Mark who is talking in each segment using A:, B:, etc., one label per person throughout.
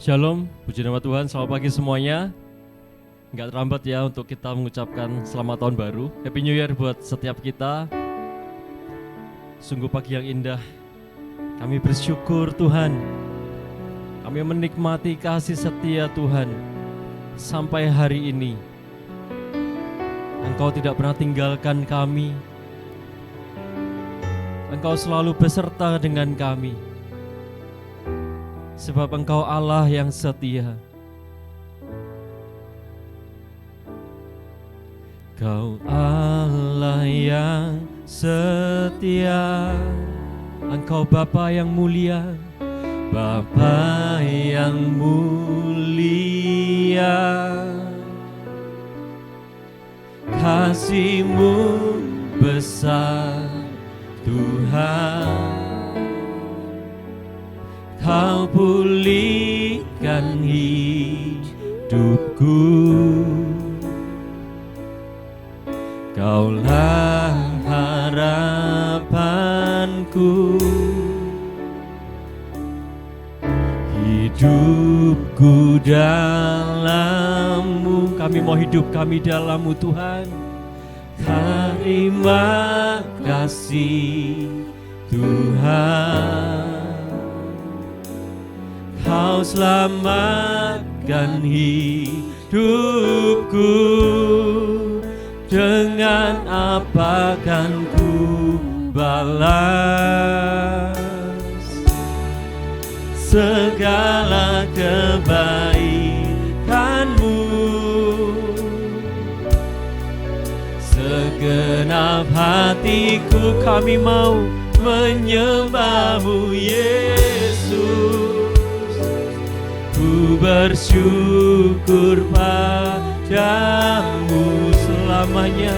A: Shalom, puji nama Tuhan, selamat pagi semuanya. Nggak terlambat ya untuk kita mengucapkan selamat tahun baru. Happy New Year buat setiap kita. Sungguh pagi yang indah. Kami bersyukur Tuhan. Kami menikmati kasih setia Tuhan sampai hari ini. Engkau tidak pernah tinggalkan kami. Engkau selalu beserta dengan kami. Sebab Engkau Allah yang setia. Kau Allah yang setia. Engkau Bapa yang mulia, Bapa yang mulia. Kasih-Mu besar Tuhan. Kau pulihkan hidupku. Kaulah harapanku. Hidupku dalam-Mu. Kami mau hidup kami dalam-Mu Tuhan. Terima kasih Tuhan. Kau selamatkan hidupku. Dengan apa kan ku balas segala kebaikan-Mu? Segenap hatiku kami mau menyembah-Mu Yesus. Ku bersyukur padamu selamanya,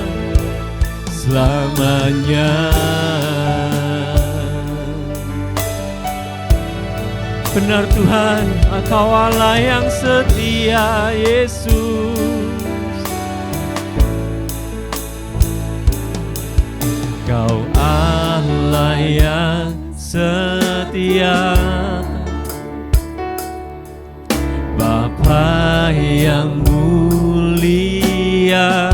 A: selamanya. Benar Tuhan, Engkau Allah yang setia Yesus. Kau Allah yang setia, Bapa yang mulia.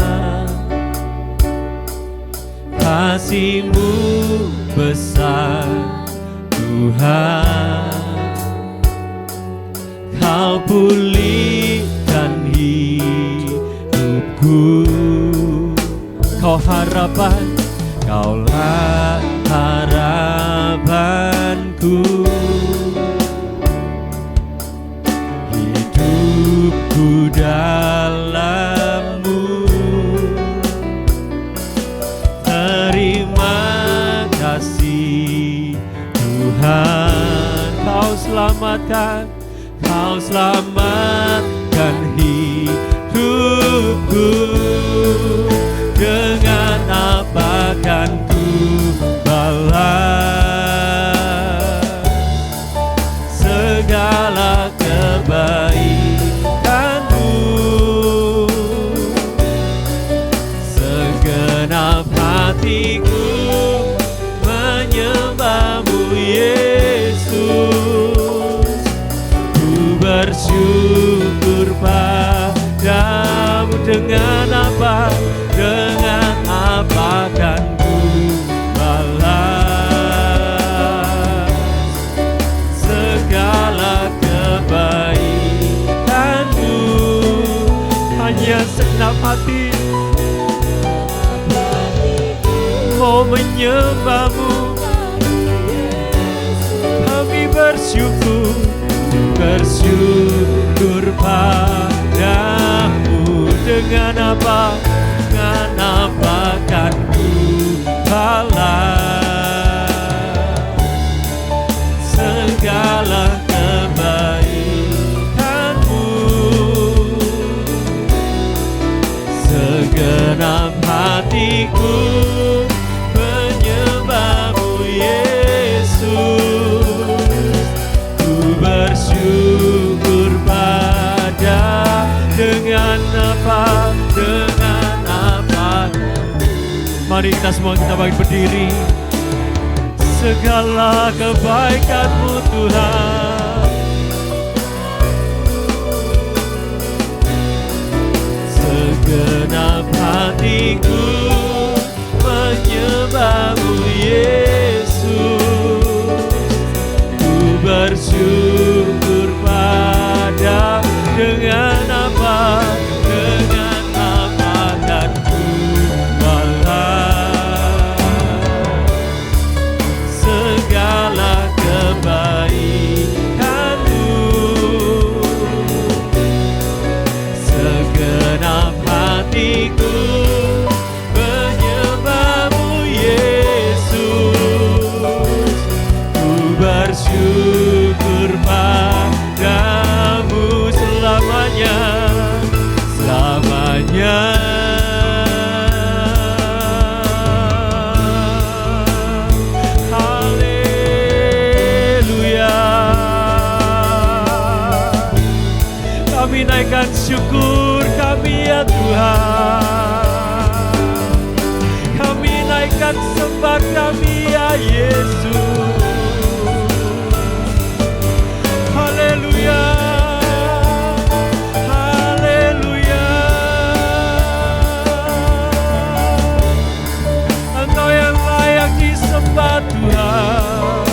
A: Kasih-Mu besar Tuhan. Kau pulihkan hidupku. Kau harapan, Kaulah harapanku. Hidupku dalam-Mu. Terima kasih Tuhan. Kau selamatkan hidupku. Dengan apa kan ku balas segala kebaikan-Mu? Segenap hatiku menyembah-Mu Yesus. Ku bersyukur padamu. Dengan apa kan ku balas segala kebaikan-Mu? Hanya segenap hati mau menyembah-Mu. Kami bersyukur padamu. Dengan apa kan ku balas segala kebaikan-Mu? Segenap hatiku menyembah-Mu Yesus. Ku bersyukur pada dengan apa. Mari kita semua bangkit berdiri. Segala kebaikan-Mu Tuhan. hatiku menyembah-Mu Yesus. Ku bersyukur pada dengan apa kan ku balas segala kebaikan-Mu. Segenap hatiku menyembah-Mu Yesus. Ku bersyukur padamu selamanya, selamanya. Haleluya. Kami naikkan syukur kami ya Tuhan. Kami naikkan sembah kami ya Yesus. Haleluya. Haleluya. Engkau yang layak disembah Tuhan.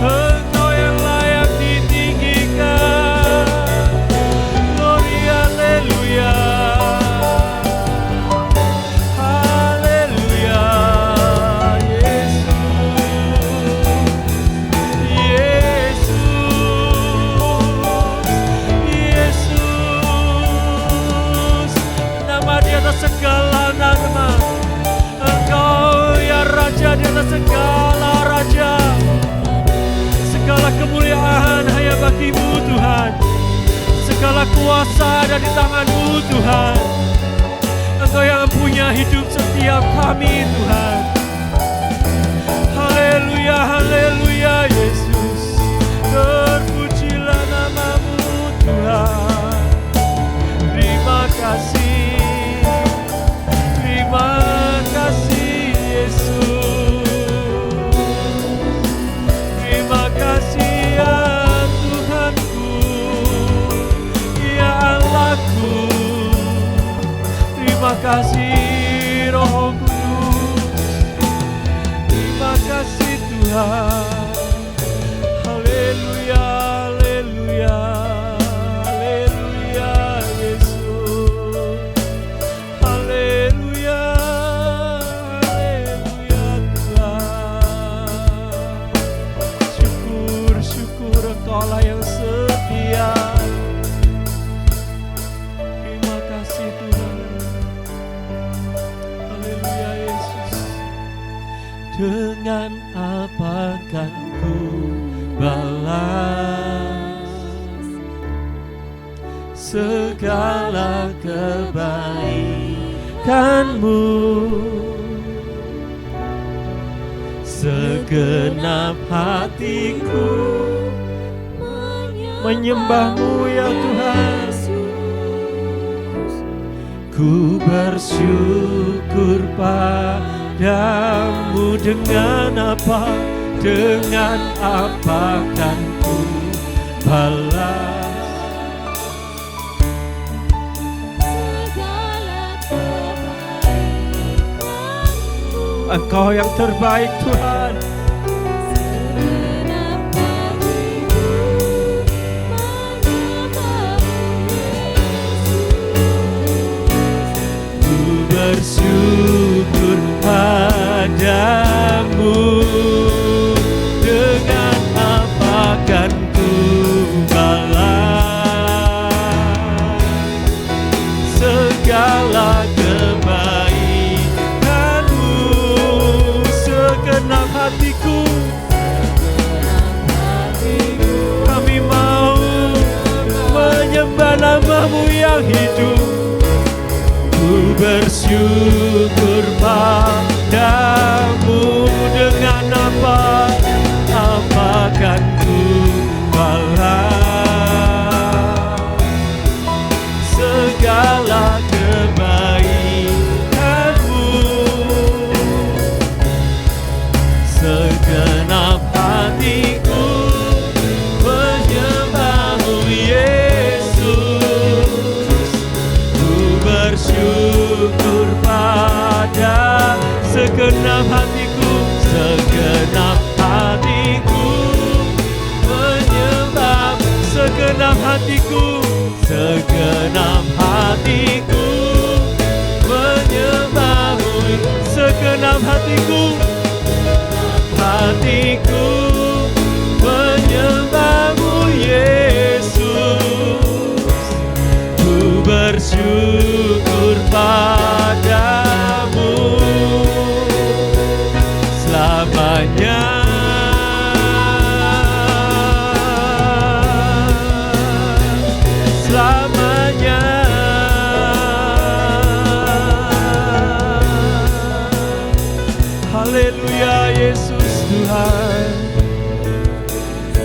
A: Engkau yang layak ditinggikan. Glory haleluya. Haleluya. Yesus. Yesus. Nama di atas segala nama. Engkau ya Raja di atas segala raja. Segala kemuliaan hanya bagi-Mu Tuhan. Segala kuasa ada di tangan-Mu Tuhan. Engkau yang punya hidup setiap kami Tuhan. Haleluya, haleluya Yesus. Terpujilah nama-Mu Tuhan. Terima kasih. Terima kasih Yesus. Terima kasih ya Tuhanku, ya Allahku. Terima kasih Roh Kudus. Terima kasih Tuhan. Haleluya, haleluya. Haleluya Yesus. Haleluya, haleluya Tuhan. Syukur, syukur Engkaulah yang setia. Terima kasih Tuhan. Haleluya Yesus. Dengan apa kan ku balas segala kebaikan-Mu. Segenap hatiku menyembah-Mu ya Tuhan. Ku bersyukur padamu. Dengan apa kan ku balas Engkau yang terbaik Tuhan. Ku bersyukur padamu. Dengan apa kan ku balas segala kebaikan-Mu. Segenap hatiku kami mau menyembah nama-Mu yang hidup. Ku bersyukur padamu. Dengan apa kan ku balas segala kebaikan-Mu. Segenap hatiku menyembah-Mu Yesus. Ku bersyukur segenap hatiku, segenap hatiku menyembah, segenap hatiku, segenap hatiku menyembahmu, segenap hatiku, hatiku menyembahmu Yesus. Ku bersyukur padamu selamanya. Selamanya. Haleluya Yesus Tuhan.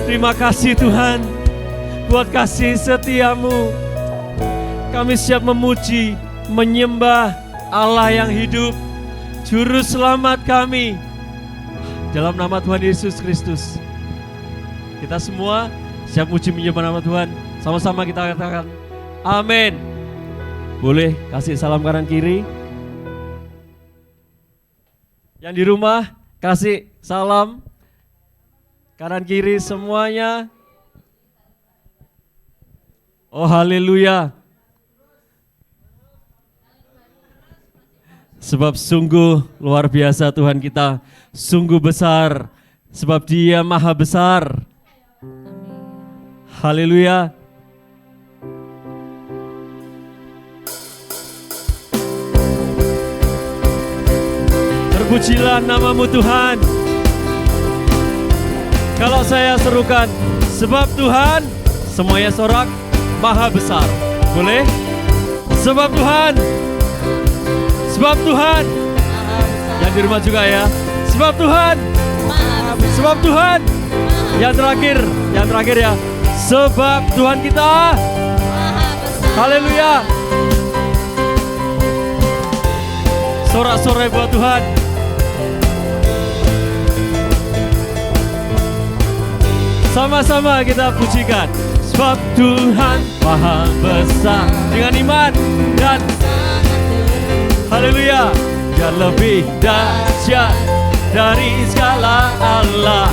A: Terima kasih Tuhan buat kasih setiamu. Kami siap memuji, menyembah Allah yang hidup, Juru Selamat kami. Dalam nama Tuhan Yesus Kristus, kita semua siap muji menyembah nama Tuhan. Sama-sama kita katakan amin. Boleh kasih salam kanan kiri. Yang di rumah kasih salam kanan kiri semuanya. Oh haleluya. Sebab sungguh luar biasa Tuhan kita, sungguh besar, sebab Dia maha besar. Haleluya. Terpujilah namamu Tuhan. Kalau saya serukan, sebab Tuhan semuanya sorak maha besar. Boleh? Sebab Tuhan. Sebab Tuhan. Yang di rumah juga ya. Sebab Tuhan. Sebab Tuhan. Yang terakhir ya. Sebab Tuhan kita. Haleluya. Sorak-sorai buat Tuhan. Sama-sama kita pujikan. Sebab Tuhan maha besar. Dengan iman dan haleluya. Dia lebih dahsyat dari segala Allah.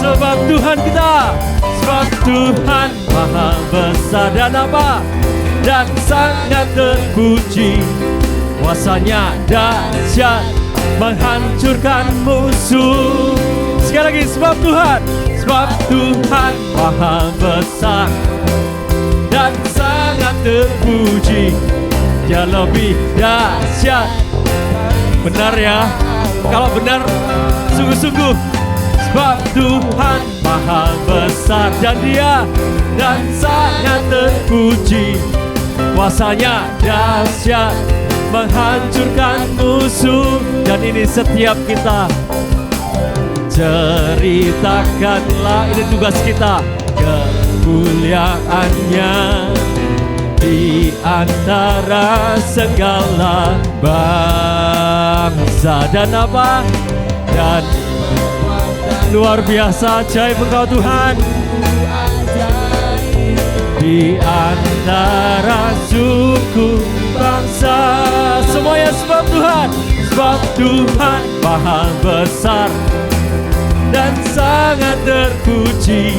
A: Sebab Tuhan kita. Sebab Tuhan maha besar dan apa? Dan sangat terpuji. Kuasanya dahsyat menghancurkan musuh. Sekali lagi, sebab Tuhan. Sebab Tuhan maha besar dan sangat terpuji. Dia lebih dahsyat. Benar ya? Kalau benar, sungguh-sungguh. Sebab Tuhan maha besar dan Dia dan sangat terpuji. Kuasanya dahsyat menghancurkan musuh. Dan ini setiap kita ceritakanlah, ini tugas kita, kemuliaannya di antara segala bangsa. Dan apa? Dan luar biasa ajaib Engkau Tuhan di antara suku bangsa semuanya. Sebab Tuhan. Sebab Tuhan maha besar dan sangat terpuji.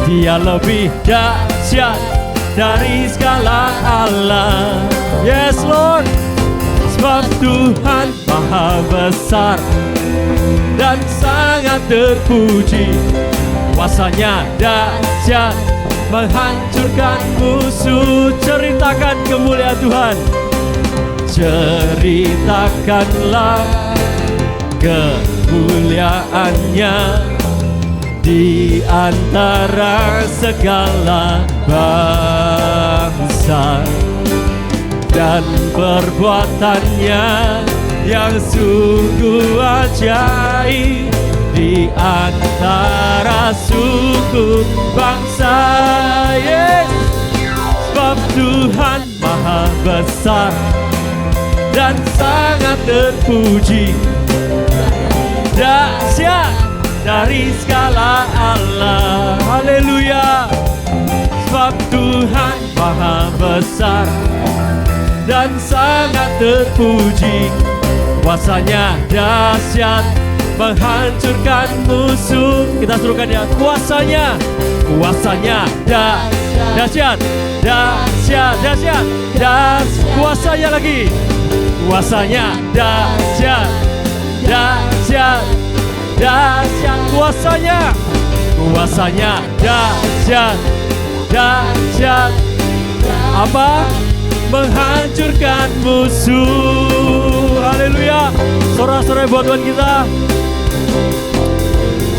A: Dia lebih dahsyat dari segala Allah. Yes Lord. Sebab Tuhan maha besar dan sangat terpuji. Kuasanya dahsyat menghancurkan musuh. Ceritakan kemuliaan Tuhan. Ceritakanlah kemuliaannya di antara segala bangsa. Dan perbuatannya yang sungguh ajaib di antara suku bangsa. Yes. Sebab Tuhan maha besar dan sangat terpuji. Dahsyat dari segala Allah. Haleluya. Sebab Tuhan maha besar dan sangat terpuji. Kuasanya dahsyat, menghancurkan musuh. Kita serukan ya, kuasanya dahsyat, kuasanya lagi, kuasanya dahsyat, kuasanya dahsyat, apa? Menghancurkan musuh. Haleluya. Sorak-sorai buat Tuhan kita.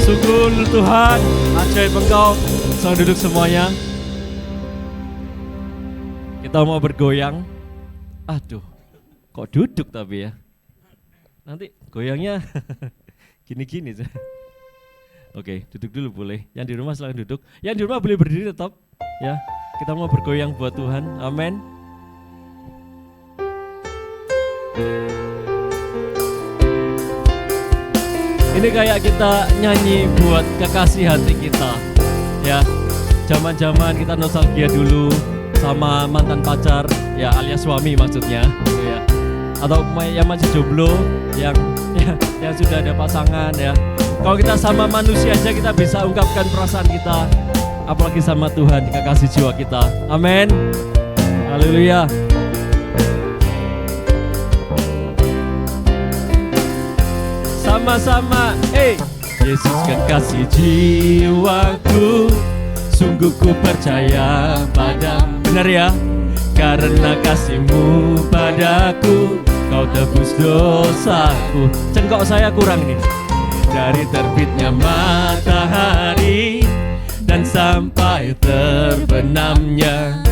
A: Sungguh Tuhan, ajaib Engkau. Sang duduk semuanya. Kita mau bergoyang. Aduh, kok duduk tapi ya. Nanti goyangnya gini-gini. Oke, duduk dulu boleh. Yang di rumah silakan duduk. Yang di rumah boleh berdiri tetap. Ya, kita mau bergoyang buat Tuhan. Amin. Ini kayak kita nyanyi buat kekasih hati kita. Ya, zaman-zaman kita nostalgia dulu sama mantan pacar, ya alias suami maksudnya, ya. Atau yang masih jomblo, yang sudah ada pasangan ya. Kalau kita sama manusia aja kita bisa ungkapkan perasaan kita, apalagi sama Tuhan, kekasih jiwa kita. Amin. Haleluya. Sama-sama, Yesus kekasih jiwaku, sungguh ku percaya padamu. Benar ya? Karena kasih-Mu padaku, Kau tebus dosaku. Cengkok saya kurang nih. Dari terbitnya matahari dan sampai terbenamnya,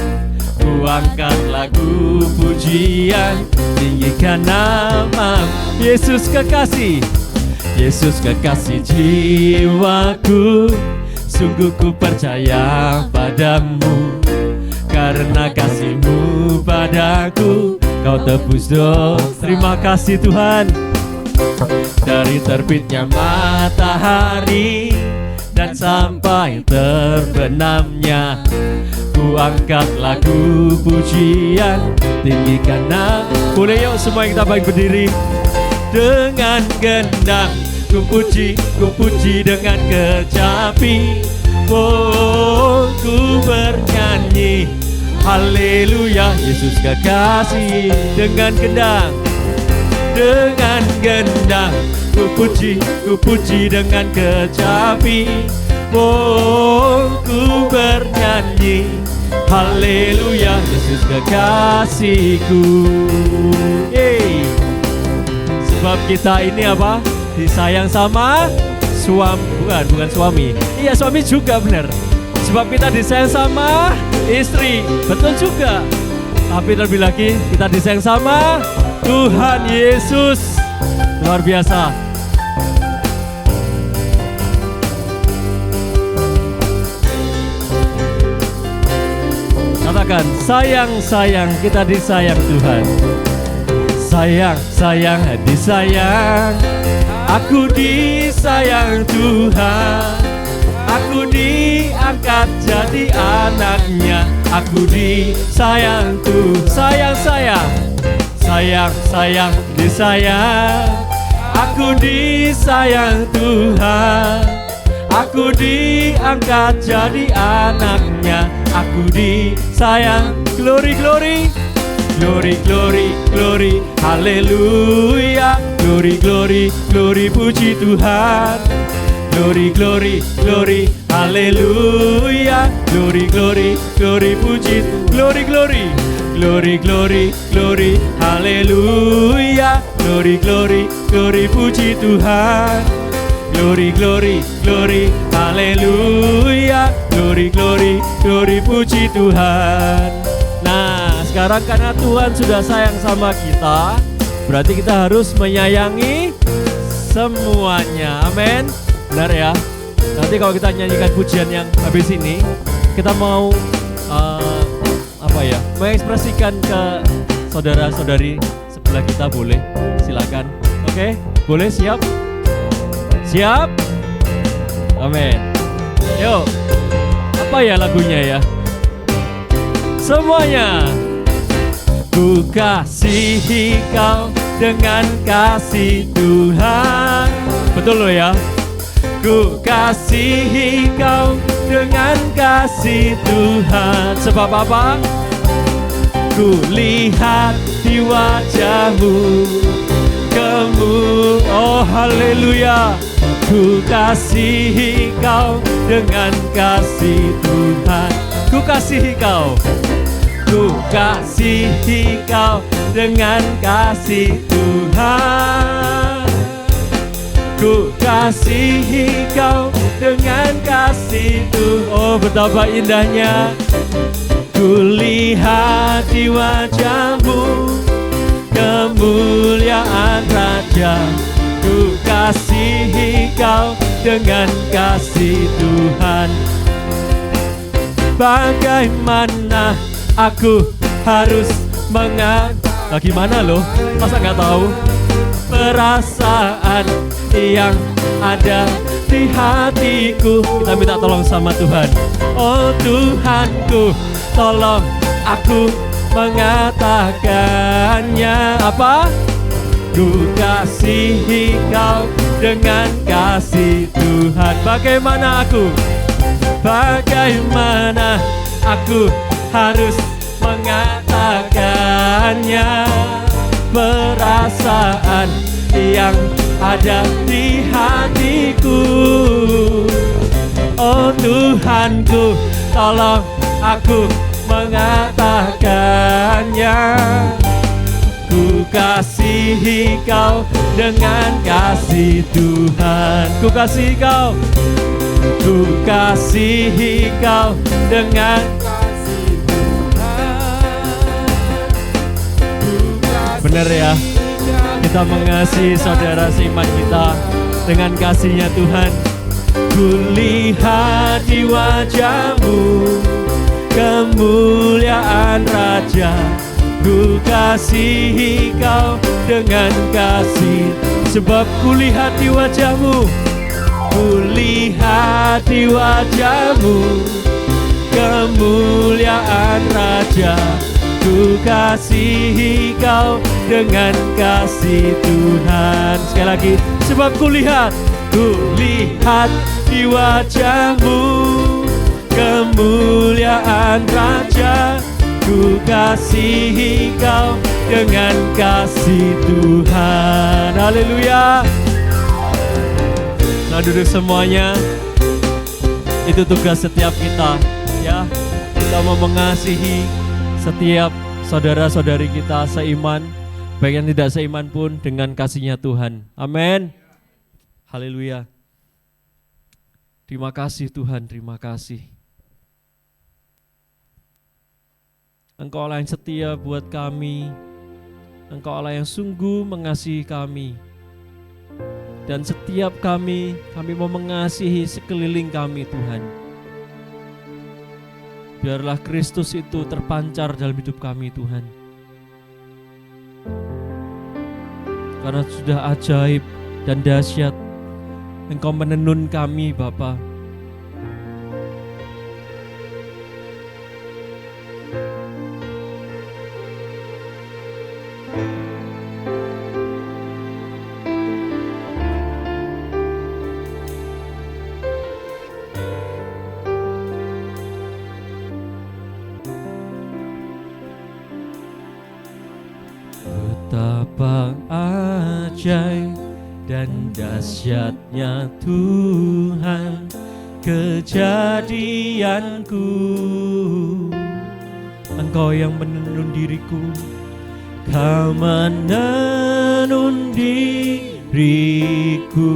A: ku angkat lagu pujian, tinggikan nama Yesus kekasih. Yesus kekasih jiwaku, sungguh ku percaya padamu. Karena kasih-Mu padaku, Kau tebus dosa. Terima kasih Tuhan. Dari terbitnya matahari dan sampai terbenamnya, ku angkat lagu pujian, tinggikan nama. Boleh yuk semua yang kita baik berdiri. Dengan gendang ku puji dengan kecapi. Oh, ku bernyanyi haleluya. Yesus kekasih. Dengan gendang ku puji dengan kecapi. Oh, ku bernyanyi haleluya. Yesus kekasihku. Sebab kita ini apa? Disayang sama suami. Bukan suami. Iya, suami juga benar. Sebab kita disayang sama istri. Betul juga. Tapi terlebih lagi kita disayang sama Tuhan Yesus. Luar biasa. Katakan, sayang, kita disayang Tuhan. Sayang, disayang. Aku disayang Tuhan. Aku diangkat jadi anaknya. Aku disayang Tuhan. Sayang, disayang. Aku disayang Tuhan. Aku diangkat jadi anaknya. Aku disayang. Glory, haleluya. Glory, puji Tuhan. Glory, haleluya. Glory, puji. Glory, haleluya. Glory, puji Tuhan. Glory, haleluya. Glory, puji Tuhan. Nah, sekarang karena Tuhan sudah sayang sama kita, berarti kita harus menyayangi semuanya. Amin. Benar ya. Nanti kalau kita nyanyikan pujian yang habis ini, kita mau mengekspresikan ke saudara-saudari sebelah kita, boleh? Silakan. Oke, boleh? Siap? Amin. Yuk. Apa ya lagunya ya? Semuanya. Ku kasihi Kau dengan kasih Tuhan. Betul loh ya. Ku kasihi kau dengan kasih Tuhan. Sebab apa? Ku lihat di wajahmu oh haleluya. Ku kasihi kau dengan kasih Tuhan. Ku kasihi kau. Ku kasihi kau dengan kasih Tuhan. Ku kasihi kau dengan kasih Tuhan. Oh betapa indahnya. Ku lihat di wajahmu kemuliaan Raja. Ku kasihi kau dengan kasih Tuhan. Bagaimana aku harus gimana loh? Masa gak tahu? Perasaan yang ada di hatiku. Kita minta tolong sama Tuhan. Oh Tuhanku, tolong aku mengatakannya. Apa? Ku kasihi kau dengan kasih Tuhan. Bagaimana aku harus mengatakannya. Perasaan yang ada di hatiku. Oh Tuhanku, tolong aku mengatakannya. Ku kasihi kau dengan kasih Tuhan. Ku kasihi kau. Ku kasihi kau dengan kasih Tuhan. Benar ya, kita mengasihi saudara seiman kita dengan kasihnya Tuhan. Ku lihat di wajahmu kemuliaan Raja. Ku kasihi kau dengan kasih. Sebab ku lihat di wajahmu, ku lihat di wajahmu kemuliaan Raja. Ku kasihi kau dengan kasih Tuhan. Sekali lagi, sebab ku lihat di wajahmu kemuliaan Raja. Ku kasihi kau dengan kasih Tuhan. Haleluya. Nah, duduk semuanya. Itu tugas setiap kita, ya. Kita mau mengasihi setiap saudara-saudari kita seiman, baik yang tidak seiman pun, dengan kasihnya Tuhan. Amin. Haleluya. Terima kasih Tuhan, terima kasih. Engkau Allah yang setia buat kami. Engkau Allah yang sungguh mengasihi kami. Dan setiap kami mau mengasihi sekeliling kami Tuhan. Biarlah Kristus itu terpancar dalam hidup kami Tuhan. Karena sudah ajaib dan dahsyat Engkau menenun kami Bapa. Betapa ajaib dan dahsyatnya Tuhan kejadianku. Engkau yang menenun diriku, Kau menenun diriku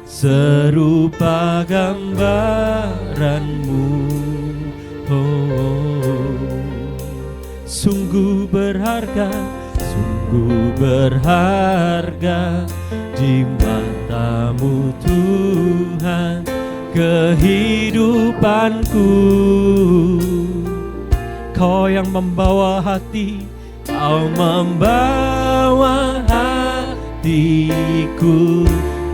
A: serupa gambaranmu. Oh, sungguh berharga di matamu Tuhan kehidupanku. Kau yang membawa hati, Kau membawa hatiku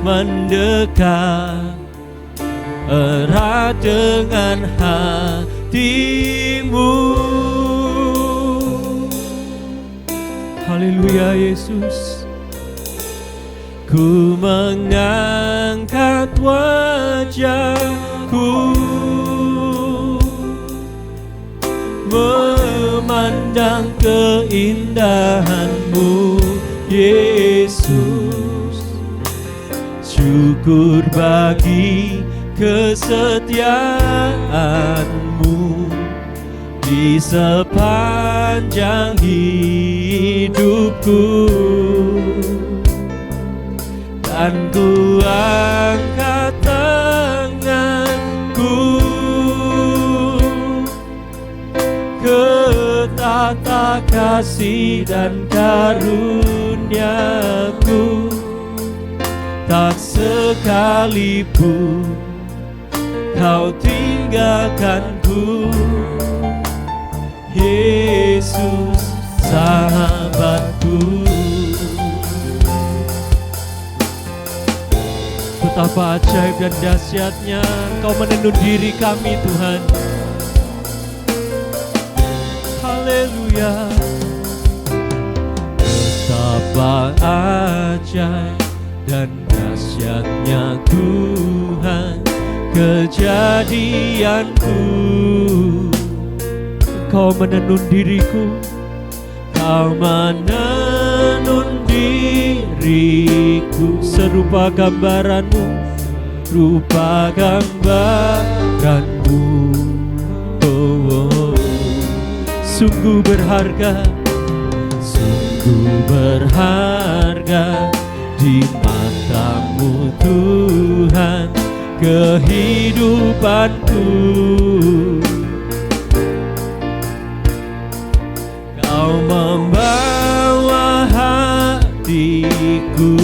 A: mendekat erat dengan hatimu. Haleluya. Haleluya Yesus. Ku mengangkat wajahku, memandang keindahan-Mu Yesus. Syukur bagi kesetiaan-Mu di sepanjang hidupku. Dan ku angkat tanganku ke tata kasih dan karunia-Ku. Tak sekalipun Kau tinggalkanku, Yesus sahabatku. Betapa ajaib dan dahsyatnya Kau menenuh diri kami Tuhan. Haleluya. Betapa ajaib dan dahsyatnya Tuhan kejadianku. Kau menenun diriku, Kau menenun diriku serupa gambaran-Mu, rupa gambaran-Mu. Oh, sungguh berharga, sungguh berharga di mata-Mu Tuhan kehidupanku. Kau membawa hatiku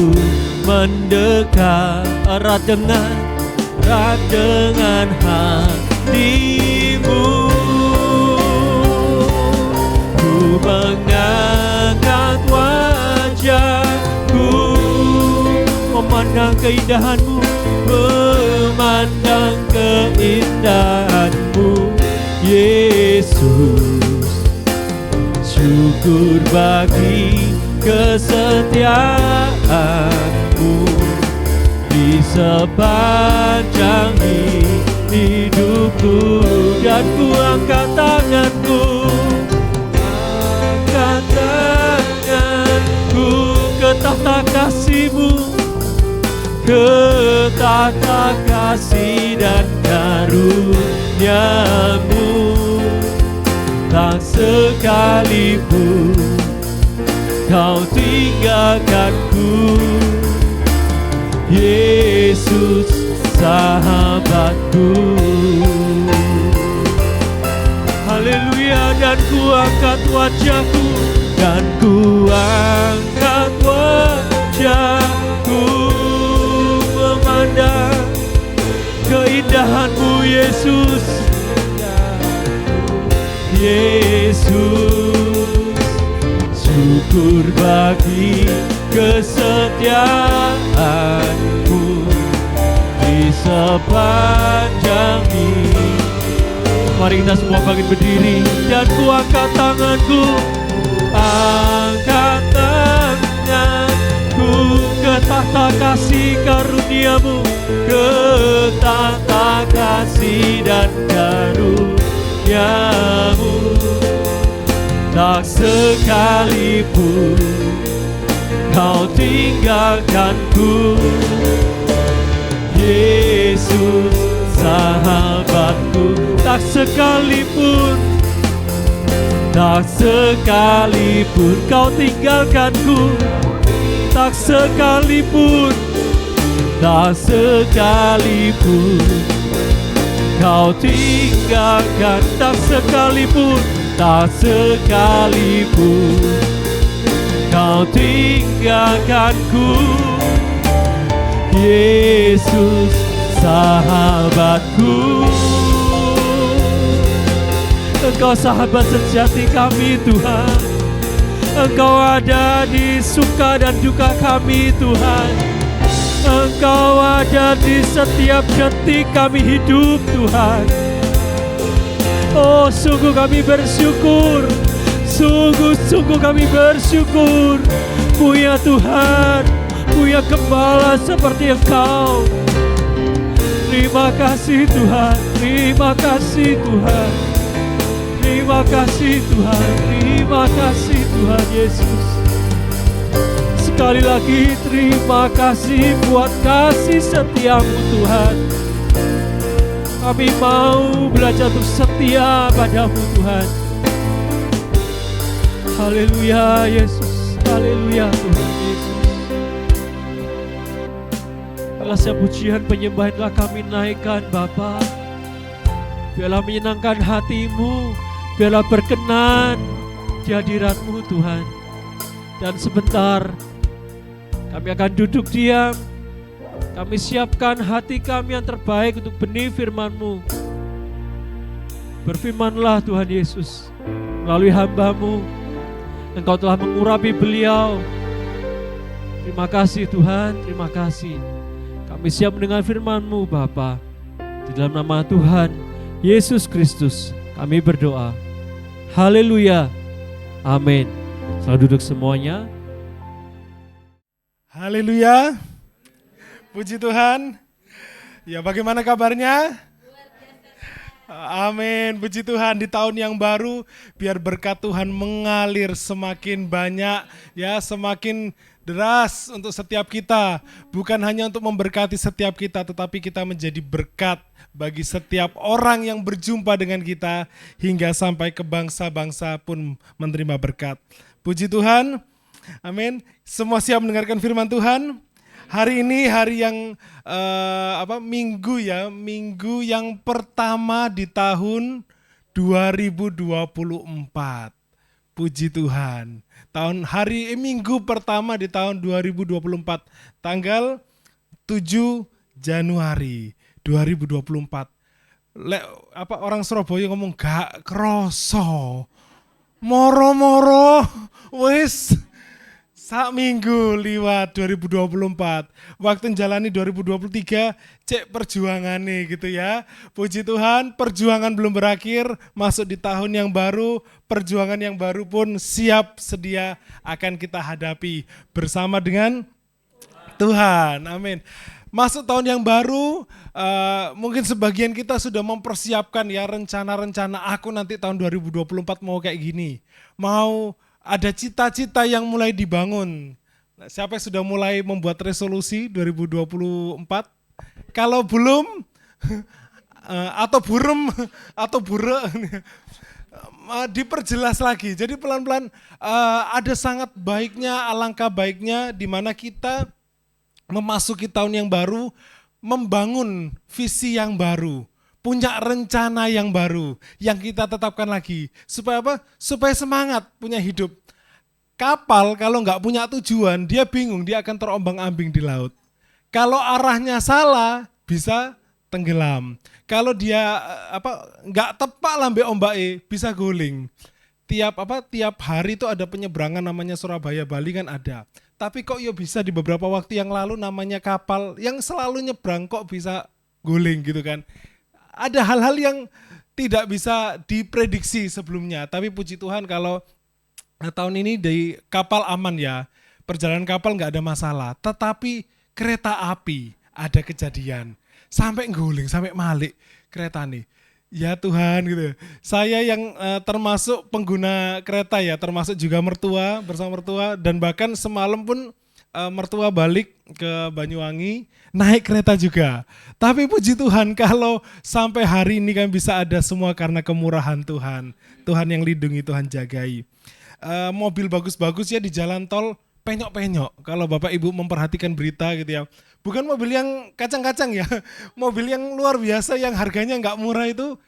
A: mendekat erat dengan hati-Mu. Ku mengangkat wajahku, memandang keindahan-Mu, memandang keindahan-Mu Yesus. Syukur bagi kesetiaan-Mu di sepanjang hidupku. Dan ku angkat tanganku, angkat tanganku ke tahta kasih-Mu, ke tahta kasih dan karunia-Mu. Tak sekalipun Kau tinggalkanku, Yesus sahabatku. Haleluya. Dan ku angkat wajahku, dan ku angkat wajahku memandang keindahan-Mu Yesus. Yesus, syukur bagi kesetiaan-Mu di sepanjang hidup. Mari kita semua bangkit berdiri, dan ku angkat tanganku, angkat tanganku ke tahta kasih karunia-Mu, ke tahta kasih dan karunia-Mu. Tak sekalipun Kau tinggalkanku, Yesus sahabatku. Tak sekalipun, tak sekalipun Kau tinggalkanku, tak sekalipun, tak sekalipun Kau tinggalkan, tak sekalipun, tak sekalipun Kau tinggalkanku, Yesus sahabatku. Engkau sahabat sejati kami Tuhan. Engkau ada di suka dan duka kami Tuhan. Engkau ada di setiap detik kami hidup Tuhan. Oh, sungguh kami bersyukur, sungguh Sungguh kami bersyukur punya Tuhan, punya Gembala seperti Engkau. Terima kasih Tuhan, terima kasih Tuhan, terima kasih Tuhan, terima kasih Tuhan Yesus. Sekali lagi terima kasih buat kasih setiamu Tuhan. Kami mau belajar untuk setia padamu Tuhan. Haleluya Yesus, haleluya Tuhan Yesus. Alasnya pujian penyembahan telah kami naikkan Bapa. Biarlah menyenangkan hatimu, biarlah berkenan di hadirat-Mu Tuhan. Dan sebentar kami akan duduk diam. Kami siapkan hati kami yang terbaik untuk benih firman-Mu. Berfirmanlah Tuhan Yesus melalui hamba-Mu. Engkau telah mengurapi beliau. Terima kasih Tuhan, terima kasih. Kami siap mendengar firman-Mu Bapa. Di dalam nama Tuhan Yesus Kristus kami berdoa. Haleluya. Amin. Selamat duduk semuanya.
B: Haleluya. Puji Tuhan. Ya, bagaimana kabarnya? Amin, puji Tuhan. Di tahun yang baru biar berkat Tuhan mengalir semakin banyak, ya, semakin deras untuk setiap kita. Bukan hanya untuk memberkati setiap kita, tetapi kita menjadi berkat bagi setiap orang yang berjumpa dengan kita, hingga sampai ke bangsa-bangsa pun menerima berkat. Puji Tuhan. Amin. Semua siap mendengarkan firman Tuhan? Hari ini hari yang minggu yang pertama di tahun 2024. Puji Tuhan. Minggu pertama di tahun 2024, tanggal 7 Januari 2024. Orang Surabaya ngomong gak kroso. Moro-moro wis sak minggu liwat 2024. Waktu jalani 2023 cek perjuangan nih gitu ya. Puji Tuhan, perjuangan belum berakhir, masuk di tahun yang baru, perjuangan yang baru pun siap sedia akan kita hadapi bersama dengan Tuhan. Amin. Masuk tahun yang baru, mungkin sebagian kita sudah mempersiapkan ya rencana-rencana, aku nanti tahun 2024 mau kayak gini. Mau ada cita-cita yang mulai dibangun. Nah, siapa yang sudah mulai membuat resolusi 2024? Kalau belum, atau burem, atau burek, diperjelas lagi. Jadi pelan-pelan ada sangat baiknya, alangkah baiknya di mana kita memasuki tahun yang baru, membangun visi yang baru, punya rencana yang baru, yang kita tetapkan lagi. Supaya apa? Supaya semangat punya hidup. Kapal kalau nggak punya tujuan, dia bingung, dia akan terombang-ambing di laut. Kalau arahnya salah, bisa tenggelam. Kalau dia nggak tepat lambe ombake, bisa guling. Tiap hari itu ada penyeberangan namanya Surabaya Bali kan ada. Tapi kok ya bisa di beberapa waktu yang lalu namanya kapal yang selalu nyebrang kok bisa guling gitu kan. Ada hal-hal yang tidak bisa diprediksi sebelumnya. Tapi puji Tuhan kalau tahun ini di kapal aman ya. Perjalanan kapal nggak ada masalah. Tetapi kereta api ada kejadian. Sampai guling, sampai malik kereta nih. Ya Tuhan gitu. Saya yang termasuk pengguna kereta ya, termasuk juga mertua, bersama mertua, dan bahkan semalam pun mertua balik ke Banyuwangi naik kereta juga. Tapi puji Tuhan kalau sampai hari ini kan bisa ada semua karena kemurahan Tuhan. Tuhan yang lindungi, Tuhan jagai. Mobil bagus-bagus ya di jalan tol penyok-penyok. Kalau Bapak Ibu memperhatikan berita gitu ya. Bukan mobil yang kacang-kacang ya. Mobil yang luar biasa yang harganya nggak murah itu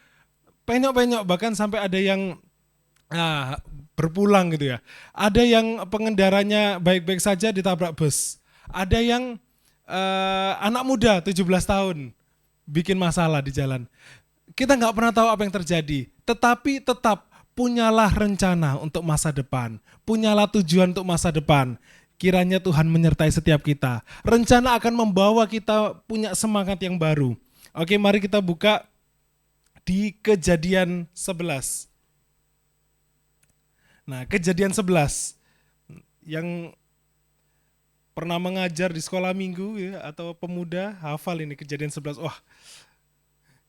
B: penyok-penyok. Bahkan sampai ada yang berpulang gitu ya. Ada yang pengendaranya baik-baik saja ditabrak bus. Ada yang anak muda 17 tahun bikin masalah di jalan. Kita nggak pernah tahu apa yang terjadi. Tetapi tetap punyalah rencana untuk masa depan. Punyalah tujuan untuk masa depan. Kiranya Tuhan menyertai setiap kita. Rencana akan membawa kita punya semangat yang baru. Oke, mari kita buka di Kejadian 11. Nah, Kejadian 11 yang pernah mengajar di sekolah minggu ya atau pemuda hafal ini Kejadian 11. Wah,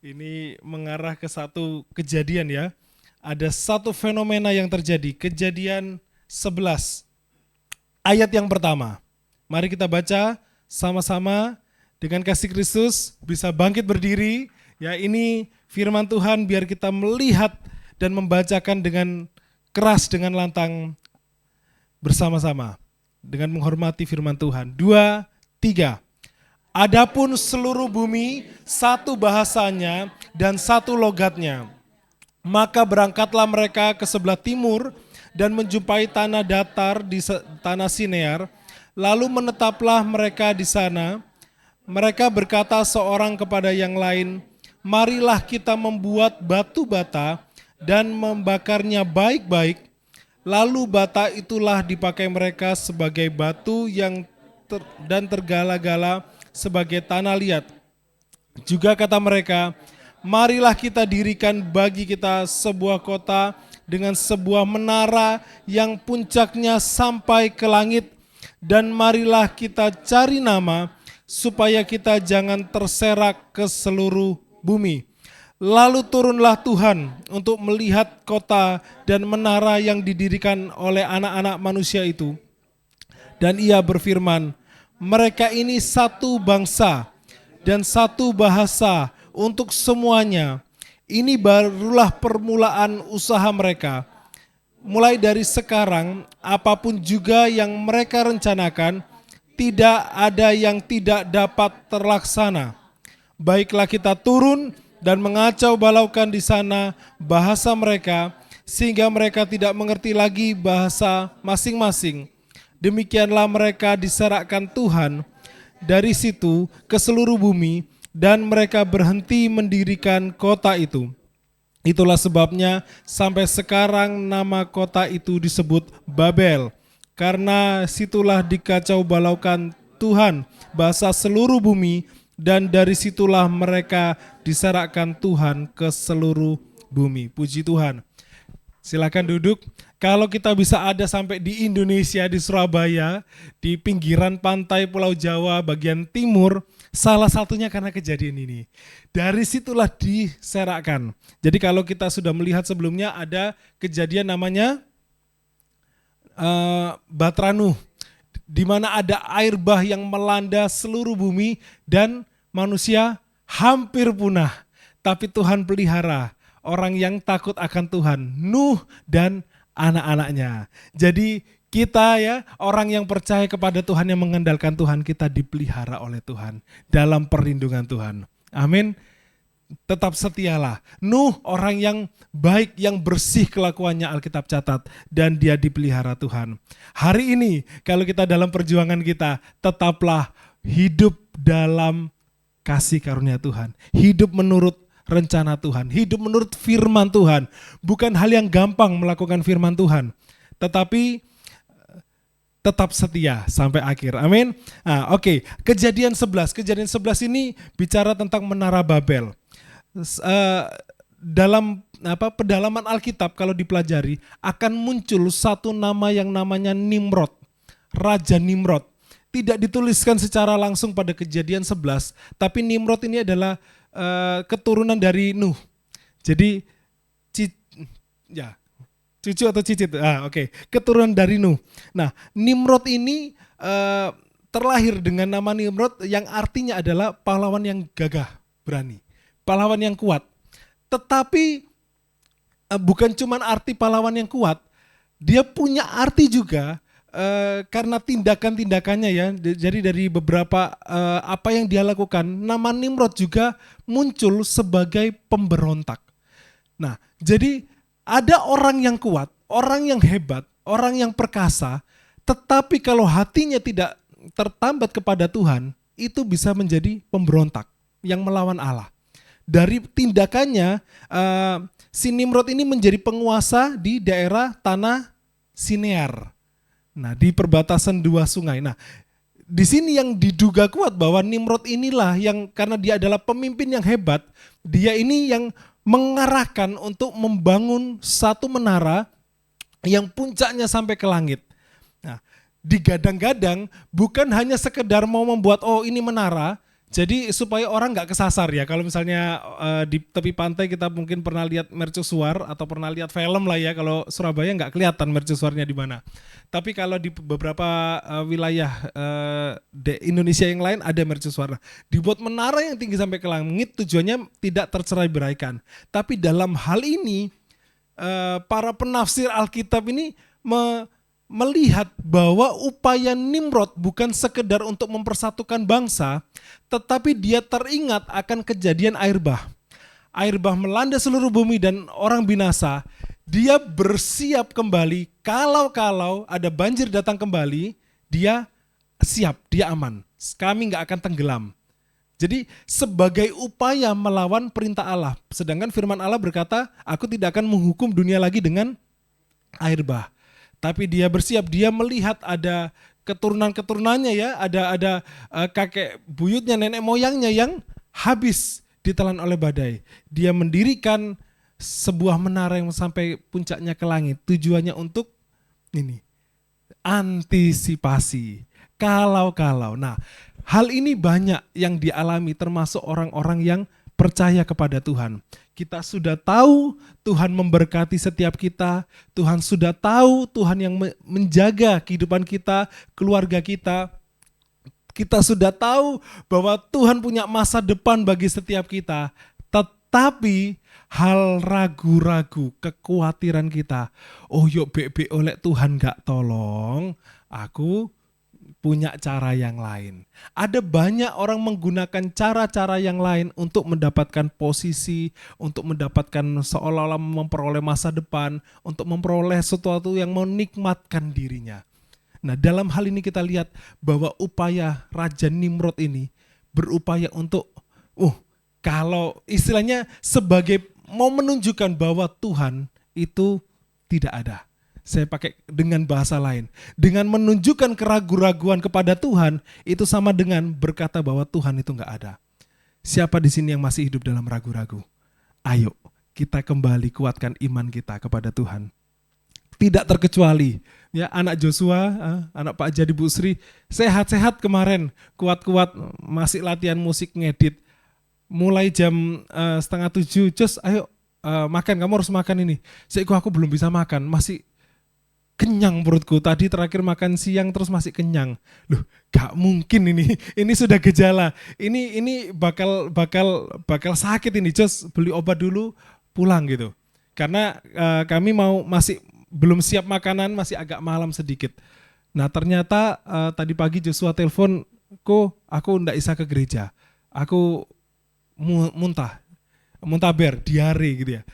B: ini mengarah ke satu kejadian ya. Ada satu fenomena yang terjadi. Kejadian 11 ayat yang pertama. Mari kita baca sama-sama dengan kasih Kristus bisa bangkit berdiri. Ya, ini firman Tuhan biar kita melihat dan membacakan dengan keras dengan lantang bersama-sama dengan menghormati firman Tuhan. 2, 3. Adapun seluruh bumi satu bahasanya dan satu logatnya. Maka berangkatlah mereka ke sebelah timur dan menjumpai tanah datar di tanah Sinear. Lalu menetaplah mereka di sana. Mereka berkata seorang kepada yang lain, marilah kita membuat batu bata dan membakarnya baik-baik. Lalu bata itulah dipakai mereka sebagai batu yang dan tergala-gala sebagai tanah liat. Juga kata mereka, marilah kita dirikan bagi kita sebuah kota dengan sebuah menara yang puncaknya sampai ke langit. Dan marilah kita cari nama supaya kita jangan terserak ke seluruh bumi. Lalu turunlah Tuhan untuk melihat kota dan menara yang didirikan oleh anak-anak manusia itu. Dan ia berfirman, mereka ini satu bangsa dan satu bahasa untuk semuanya. Ini barulah permulaan usaha mereka. Mulai dari sekarang, apapun juga yang mereka rencanakan, tidak ada yang tidak dapat terlaksana. Baiklah kita turun dan mengacau balaukan di sana bahasa mereka, sehingga mereka tidak mengerti lagi bahasa masing-masing. Demikianlah mereka diserahkan Tuhan dari situ ke seluruh bumi, dan mereka berhenti mendirikan kota itu. Itulah sebabnya sampai sekarang nama kota itu disebut Babel, karena situlah dikacau balaukan Tuhan bahasa seluruh bumi, dan dari situlah mereka diserahkan Tuhan ke seluruh bumi. Puji Tuhan. Silakan duduk. Kalau kita bisa ada sampai di Indonesia, di Surabaya, di pinggiran pantai Pulau Jawa bagian timur, salah satunya karena kejadian ini. Dari situlah diserakkan. Jadi kalau kita sudah melihat sebelumnya ada kejadian namanya Batranuh, di mana ada air bah yang melanda seluruh bumi dan manusia hampir punah. Tapi Tuhan pelihara orang yang takut akan Tuhan, Nuh dan anak-anaknya. Jadi kita ya, orang yang percaya kepada Tuhan, yang mengandalkan Tuhan, kita dipelihara oleh Tuhan dalam perlindungan Tuhan. Amin. Tetap setialah. Nuh orang yang baik, yang bersih kelakuannya, Alkitab catat, dan dia dipelihara Tuhan. Hari ini kalau kita dalam perjuangan kita, tetaplah hidup dalam kasih karunia Tuhan. Hidup menurut rencana Tuhan, hidup menurut firman Tuhan. Bukan hal yang gampang melakukan firman Tuhan, tetapi tetap setia sampai akhir. Amin. Nah, oke. Kejadian 11 ini bicara tentang Menara Babel. Dalam pedalaman Alkitab kalau dipelajari akan muncul satu nama yang namanya Nimrod, Raja Nimrod. Tidak dituliskan secara langsung pada Kejadian 11, tapi Nimrod ini adalah keturunan dari Nuh. Jadi cucu atau cicit. Oke. Keturunan dari Nuh. Nah, Nimrod ini terlahir dengan nama Nimrod yang artinya adalah pahlawan yang gagah, berani. Pahlawan yang kuat. Tetapi bukan cuma arti pahlawan yang kuat, dia punya arti juga karena tindakan-tindakannya ya. Jadi dari beberapa apa yang dia lakukan, nama Nimrod juga muncul sebagai pemberontak. Nah, jadi ada orang yang kuat, orang yang hebat, orang yang perkasa, tetapi kalau hatinya tidak tertambat kepada Tuhan, itu bisa menjadi pemberontak yang melawan Allah. Dari tindakannya, si Nimrod ini menjadi penguasa di daerah tanah Sinear. Nah, di perbatasan dua sungai. Nah, di sini yang diduga kuat bahwa Nimrod inilah yang karena dia adalah pemimpin yang hebat, dia ini yang mengarahkan untuk membangun satu menara yang puncaknya sampai ke langit. Nah, digadang-gadang bukan hanya sekedar mau membuat ini menara, jadi supaya orang nggak kesasar ya. Kalau misalnya di tepi pantai kita mungkin pernah lihat mercusuar atau pernah lihat film lah ya. Kalau Surabaya nggak kelihatan mercusuarnya di mana. Tapi kalau di beberapa wilayah di Indonesia yang lain ada mercusuar. Dibuat menara yang tinggi sampai ke langit tujuannya tidak tercerai-beraikan. Tapi dalam hal ini para penafsir Alkitab ini melihat bahwa upaya Nimrod bukan sekedar untuk mempersatukan bangsa, tetapi dia teringat akan kejadian air bah. Air bah melanda seluruh bumi dan orang binasa. Dia bersiap kembali, kalau ada banjir datang kembali, dia siap, dia aman. Kami nggak akan tenggelam. Jadi sebagai upaya melawan perintah Allah. Sedangkan firman Allah berkata, aku tidak akan menghukum dunia lagi dengan air bah. Tapi dia bersiap, dia melihat ada keturunan-keturunannya ya, ada kakek buyutnya, nenek moyangnya yang habis ditelan oleh badai. Dia mendirikan sebuah menara yang sampai puncaknya ke langit. Tujuannya untuk ini, antisipasi. Kalau. Nah, hal ini banyak yang dialami termasuk orang-orang yang percaya kepada Tuhan. Kita sudah tahu Tuhan memberkati setiap kita. Tuhan sudah tahu Tuhan yang menjaga kehidupan kita, keluarga kita. Kita sudah tahu bahwa Tuhan punya masa depan bagi setiap kita. Tetapi hal ragu-ragu, kekhawatiran kita. Oh yuk be oleh Tuhan gak tolong, aku punya cara yang lain. Ada banyak orang menggunakan cara-cara yang lain untuk mendapatkan posisi, untuk mendapatkan seolah-olah memperoleh masa depan, untuk memperoleh sesuatu yang menikmatkan dirinya. Nah, dalam hal ini kita lihat bahwa upaya Raja Nimrod ini berupaya untuk, kalau istilahnya sebagai mau menunjukkan bahwa Tuhan itu tidak ada. Saya pakai dengan bahasa lain. Dengan menunjukkan keraguan-raguan kepada Tuhan, itu sama dengan berkata bahwa Tuhan itu enggak ada. Siapa di sini yang masih hidup dalam ragu-ragu? Ayo, kita kembali kuatkan iman kita kepada Tuhan. Tidak terkecuali, ya anak Joshua, anak Pak Jadi Bu Sri, sehat-sehat kemarin, kuat-kuat, masih latihan musik ngedit. Mulai jam 6:30, Jos, ayo makan, kamu harus makan ini. Aku belum bisa makan, masih kenyang perutku, tadi terakhir makan siang terus masih kenyang. Loh, gak mungkin ini sudah gejala. Ini bakal sakit ini, Jos, beli obat dulu, pulang gitu. Karena kami masih belum siap makanan, masih agak malam sedikit. Nah ternyata tadi pagi Joshua telepon, aku ndak bisa ke gereja. Aku muntaber, diare gitu ya.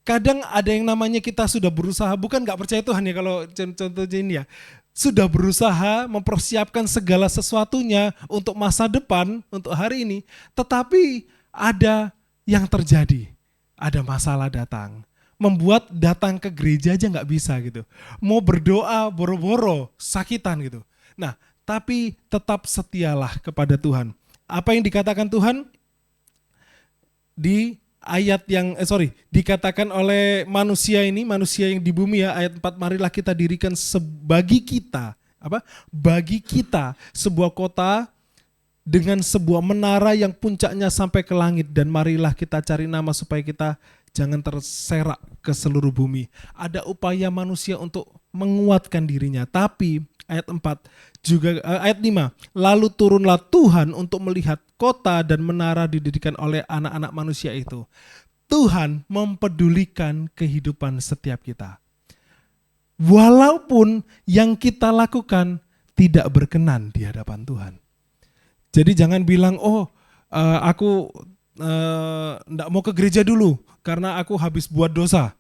B: Kadang ada yang namanya kita sudah berusaha, bukan gak percaya Tuhan ya kalau contohnya ini ya. Sudah berusaha mempersiapkan segala sesuatunya untuk masa depan, untuk hari ini. Tetapi ada yang terjadi, ada masalah datang. Membuat datang ke gereja aja gak bisa gitu. Mau berdoa boro-boro, sakitan gitu. Nah, tapi tetap setialah kepada Tuhan. Apa yang dikatakan Tuhan? Di ayat yang dikatakan oleh manusia ini, manusia yang di bumi ya, ayat 4, marilah kita dirikan bagi kita sebuah kota dengan sebuah menara yang puncaknya sampai ke langit, dan marilah kita cari nama supaya kita jangan terserak ke seluruh bumi. Ada upaya manusia untuk menguatkan dirinya, tapi ayat 4 juga ayat 5, lalu turunlah Tuhan untuk melihat kota dan menara didirikan oleh anak-anak manusia itu. Tuhan mempedulikan kehidupan setiap kita. Walaupun yang kita lakukan tidak berkenan di hadapan Tuhan. Jadi jangan bilang, aku enggak mau ke gereja dulu karena aku habis buat dosa.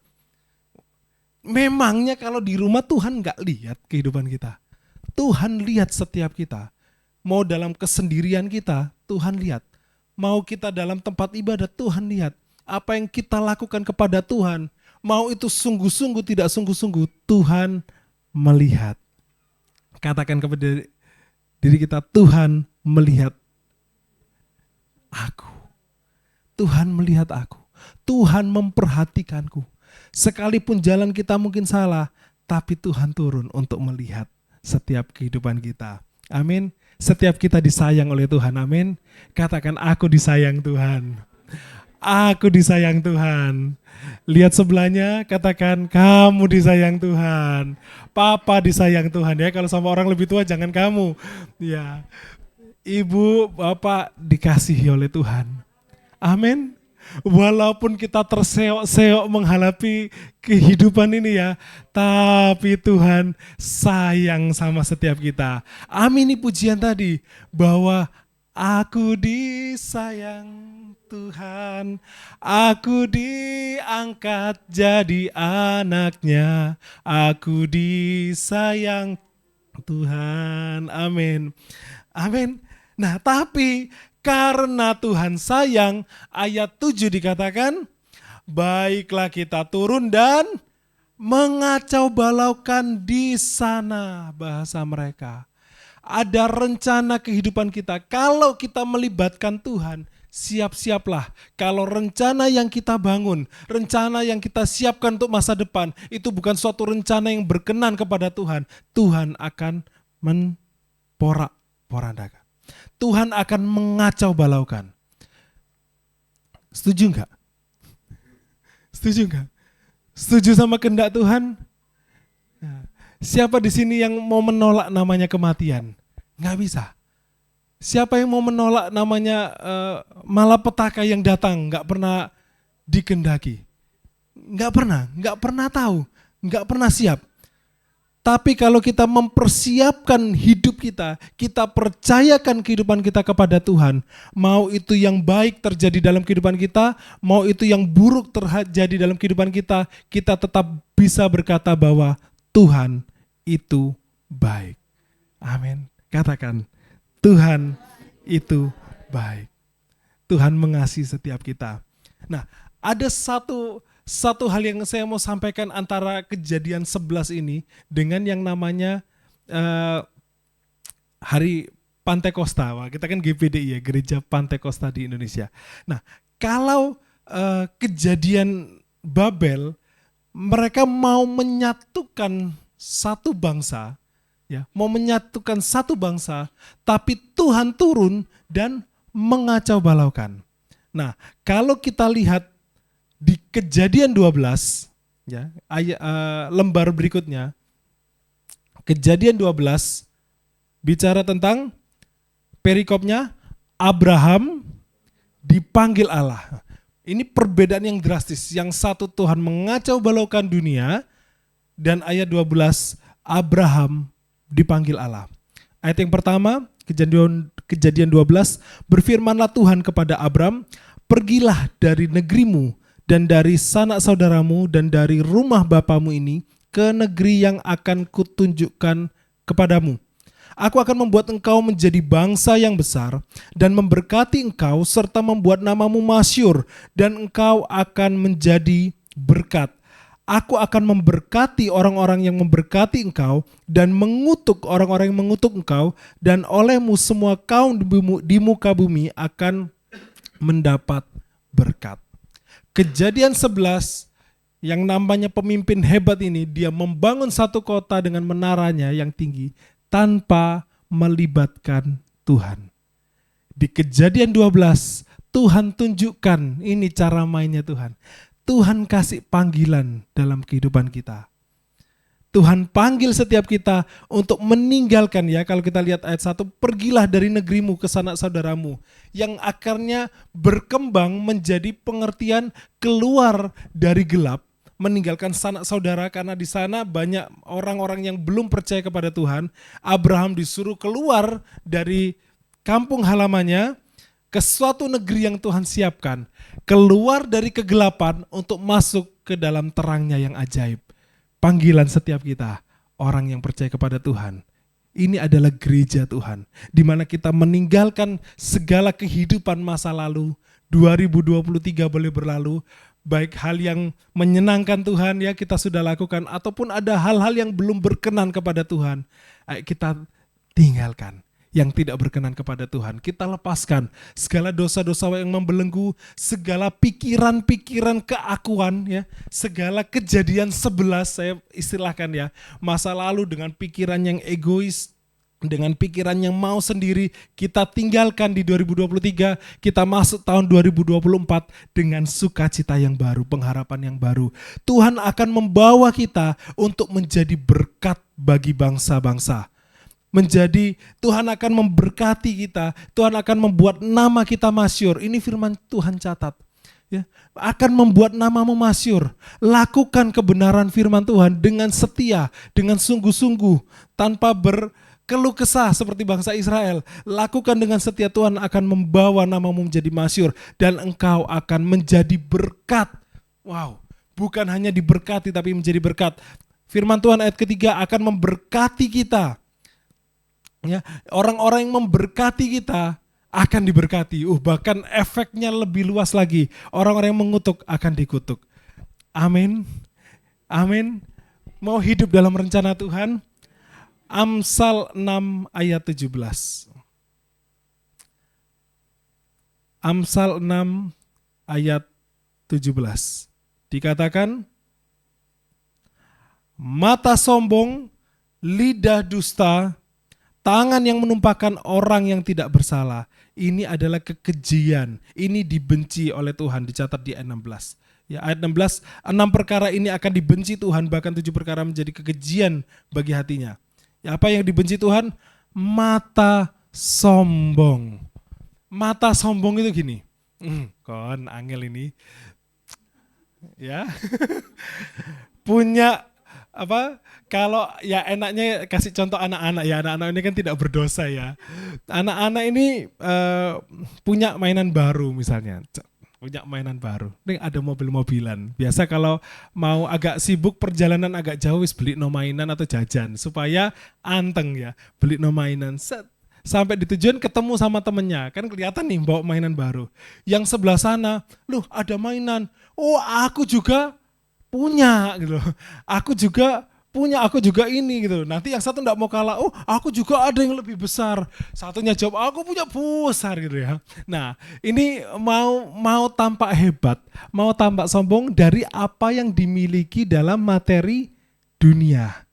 B: Memangnya kalau di rumah Tuhan enggak lihat kehidupan kita. Tuhan lihat setiap kita. Mau dalam kesendirian kita, Tuhan lihat. Mau kita dalam tempat ibadah, Tuhan lihat. Apa yang kita lakukan kepada Tuhan, mau itu sungguh-sungguh tidak sungguh-sungguh, Tuhan melihat. Katakan kepada diri kita, Tuhan melihat aku. Tuhan melihat aku. Tuhan memperhatikanku. Sekalipun jalan kita mungkin salah, tapi Tuhan turun untuk melihat setiap kehidupan kita. Amin. Setiap kita disayang oleh Tuhan. Amin. Katakan, aku disayang Tuhan. Aku disayang Tuhan. Lihat sebelahnya, katakan, kamu disayang Tuhan. Papa disayang Tuhan. Ya, kalau sama orang lebih tua jangan kamu. Ya. Ibu, bapak dikasihi oleh Tuhan. Amin. Walaupun kita terseok-seok menghadapi kehidupan ini ya, tapi Tuhan sayang sama setiap kita. Amin, ini pujian tadi, bahwa aku disayang Tuhan, aku diangkat jadi anaknya, aku disayang Tuhan. Amin. Amin. Nah, tapi karena Tuhan sayang, ayat 7 dikatakan, baiklah kita turun dan mengacau balaukan di sana, bahasa mereka. Ada rencana kehidupan kita. Kalau kita melibatkan Tuhan, siap-siaplah. Kalau rencana yang kita bangun, rencana yang kita siapkan untuk masa depan, itu bukan suatu rencana yang berkenan kepada Tuhan, Tuhan akan memporak-porandakan. Tuhan akan mengacau balaukan. Setuju enggak? Setuju enggak? Setuju sama kehendak Tuhan? Nah, siapa di sini yang mau menolak namanya kematian? Enggak bisa. Siapa yang mau menolak namanya malapetaka yang datang, enggak pernah dikehendaki? Enggak pernah tahu, enggak pernah siap. Tapi kalau kita mempersiapkan hidup kita, kita percayakan kehidupan kita kepada Tuhan, mau itu yang baik terjadi dalam kehidupan kita, mau itu yang buruk terjadi dalam kehidupan kita, kita tetap bisa berkata bahwa Tuhan itu baik. Amin. Katakan, Tuhan itu baik. Tuhan mengasihi setiap kita. Nah, ada satu hal yang saya mau sampaikan antara Kejadian 11 ini dengan yang namanya Hari Pantekosta. Wah, kita kan GPDI ya, Gereja Pantekosta di Indonesia. Nah, kalau Kejadian Babel, mereka mau menyatukan satu bangsa, ya, mau menyatukan satu bangsa, tapi Tuhan turun dan mengacau balaukan. Nah, kalau kita lihat di Kejadian 12, ya, lembar berikutnya, Kejadian 12 bicara tentang perikopnya Abraham dipanggil Allah. Ini perbedaan yang drastis. Yang satu Tuhan mengacau balaukan dunia, dan ayat 12 Abraham dipanggil Allah. Ayat yang pertama, Kejadian 12, berfirmanlah Tuhan kepada Abram, pergilah dari negerimu dan dari sanak saudaramu dan dari rumah bapamu ini ke negeri yang akan kutunjukkan kepadamu. Aku akan membuat engkau menjadi bangsa yang besar dan memberkati engkau serta membuat namamu masyhur dan engkau akan menjadi berkat. Aku akan memberkati orang-orang yang memberkati engkau dan mengutuk orang-orang yang mengutuk engkau, dan olehmu semua kaum di muka bumi akan mendapat berkat. Kejadian 11, yang namanya pemimpin hebat ini, dia membangun satu kota dengan menaranya yang tinggi tanpa melibatkan Tuhan. Di Kejadian 12, Tuhan tunjukkan ini cara mainnya Tuhan. Tuhan kasih panggilan dalam kehidupan kita. Tuhan panggil setiap kita untuk meninggalkan, ya, kalau kita lihat ayat 1, pergilah dari negerimu ke sanak saudaramu, yang akarnya berkembang menjadi pengertian keluar dari gelap, meninggalkan sanak saudara, karena di sana banyak orang-orang yang belum percaya kepada Tuhan. Abraham disuruh keluar dari kampung halamannya ke suatu negeri yang Tuhan siapkan, keluar dari kegelapan untuk masuk ke dalam terangnya yang ajaib. Panggilan setiap kita, orang yang percaya kepada Tuhan. Ini adalah gereja Tuhan, di mana kita meninggalkan segala kehidupan masa lalu. 2023 boleh berlalu, baik hal yang menyenangkan Tuhan, ya, kita sudah lakukan, ataupun ada hal-hal yang belum berkenan kepada Tuhan, ayo kita tinggalkan. yang tidak berkenan kepada Tuhan. Kita lepaskan segala dosa-dosa yang membelenggu, segala pikiran-pikiran keakuan, ya, segala kejadian 11, saya istilahkan ya, masa lalu dengan pikiran yang egois, dengan pikiran yang mau sendiri, kita tinggalkan di 2023, kita masuk tahun 2024 dengan sukacita yang baru, pengharapan yang baru. Tuhan akan membawa kita untuk menjadi berkat bagi bangsa-bangsa. Tuhan akan memberkati kita, Tuhan akan membuat nama kita masyhur. Ini firman Tuhan, catat. Ya, akan membuat namamu masyhur. Lakukan kebenaran firman Tuhan dengan setia, dengan sungguh-sungguh, tanpa berkeluh kesah seperti bangsa Israel. Lakukan dengan setia, Tuhan akan membawa namamu menjadi masyhur dan engkau akan menjadi berkat. Wow, bukan hanya diberkati tapi menjadi berkat. Firman Tuhan ayat ketiga akan memberkati kita. Ya, orang-orang yang memberkati kita akan diberkati. Bahkan efeknya lebih luas lagi. Orang-orang yang mengutuk akan dikutuk. Amin. Amin. Mau hidup dalam rencana Tuhan? Amsal 6 ayat 17. Amsal 6 ayat 17. Dikatakan, mata sombong, lidah dusta, tangan yang menumpahkan orang yang tidak bersalah. Ini adalah kekejian. Ini dibenci oleh Tuhan, dicatat di ayat 16. Ya, ayat 16, 6 perkara ini akan dibenci Tuhan, bahkan 7 perkara menjadi kekejian bagi hatinya. Ya, apa yang dibenci Tuhan? Mata sombong. Mata sombong itu gini. Kon angel ini. Ya. Punya apa, kalau ya enaknya kasih contoh anak-anak ya, anak-anak ini kan tidak berdosa ya. Anak-anak ini punya mainan baru misalnya, punya mainan baru. Ini ada mobil-mobilan. Biasa kalau mau agak sibuk perjalanan agak jauh, beli no mainan atau jajan supaya anteng ya, beli no mainan. Sampai di tujuan ketemu sama temennya, kan kelihatan nih bawa mainan baru. Yang sebelah sana, loh ada mainan. Oh aku juga punya gitu. Aku juga ini gitu. Nanti yang satu enggak mau kalah. Oh, aku juga ada yang lebih besar. Satunya jawab, aku punya besar gitu ya. Nah, ini mau tampak hebat, mau tampak sombong dari apa yang dimiliki dalam materi dunia.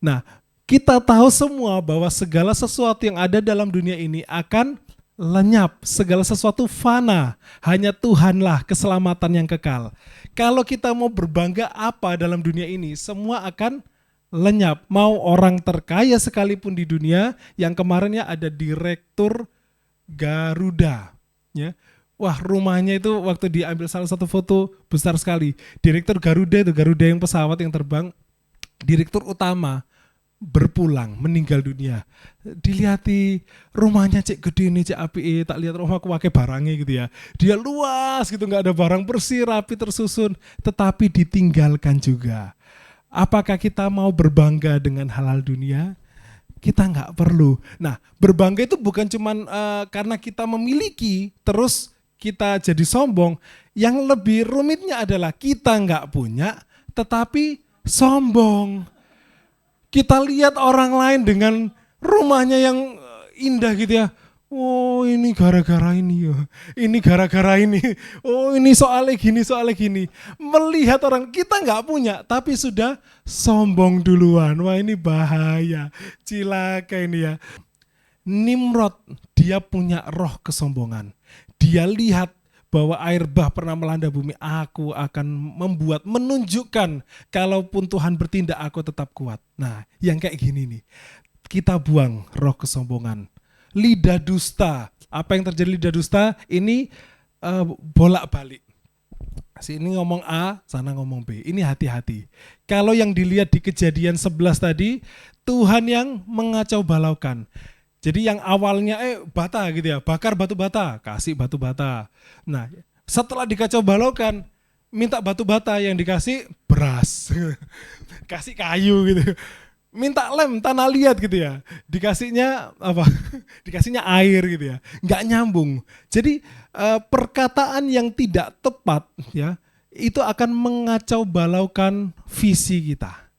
B: Nah, kita tahu semua bahwa segala sesuatu yang ada dalam dunia ini akan lenyap, segala sesuatu fana. Hanya Tuhanlah keselamatan yang kekal. Kalau kita mau berbangga apa dalam dunia ini, semua akan lenyap. Mau orang terkaya sekalipun di dunia, yang kemarinnya ada direktur Garuda, ya. Wah, rumahnya itu waktu diambil salah satu foto besar sekali. Direktur Garuda itu, Garuda yang pesawat yang terbang, direktur utama berpulang, meninggal dunia. Dilihat rumahnya cek gede nih, cek api, tak lihat rumahku pakai barangnya gitu ya. Dia luas gitu, nggak ada barang, bersih, rapi, tersusun, tetapi ditinggalkan juga. Apakah kita mau berbangga dengan hal-hal dunia? Kita nggak perlu. Nah, berbangga itu bukan cuman karena kita memiliki, terus kita jadi sombong. Yang lebih rumitnya adalah kita nggak punya, tetapi sombong. Kita lihat orang lain dengan rumahnya yang indah gitu ya. Oh ini gara-gara ini ya. Ini gara-gara ini. Oh ini soalnya gini. Melihat orang kita nggak punya tapi sudah sombong duluan. Wah ini bahaya. Cilaka ini ya. Nimrod dia punya roh kesombongan. Dia lihat bahwa air bah pernah melanda bumi, aku akan menunjukkan kalaupun Tuhan bertindak aku tetap kuat. Nah, yang kayak gini nih, kita buang roh kesombongan. Lidah dusta, apa yang terjadi lidah dusta? Ini bolak-balik. Sini ngomong A, sana ngomong B. Ini hati-hati. Kalau yang dilihat di Kejadian 11 tadi, Tuhan yang mengacau balaukan. Jadi yang awalnya bata gitu ya, bakar batu bata, kasih batu bata. Nah, setelah dikacau balaukan, minta batu bata, yang dikasih beras, kasih kayu gitu. Minta lem, tanah liat gitu ya, dikasihnya apa? Dikasihnya air gitu ya, nggak nyambung. Jadi perkataan yang tidak tepat ya, itu akan mengacau balaukan visi kita.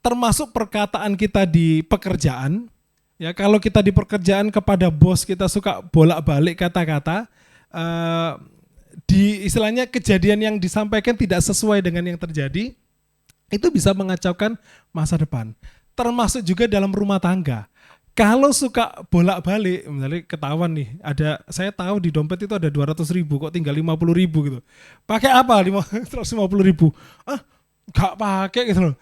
B: Termasuk perkataan kita di pekerjaan. Ya, kalau kita di pekerjaan kepada bos kita suka bolak-balik kata-kata, di istilahnya kejadian yang disampaikan tidak sesuai dengan yang terjadi, itu bisa mengacaukan masa depan. Termasuk juga dalam rumah tangga. Kalau suka bolak-balik, misalnya ketahuan nih, saya tahu di dompet itu ada 200.000, kok tinggal 50.000 gitu. Pakai apa 150.000? Gak pakai gitu loh.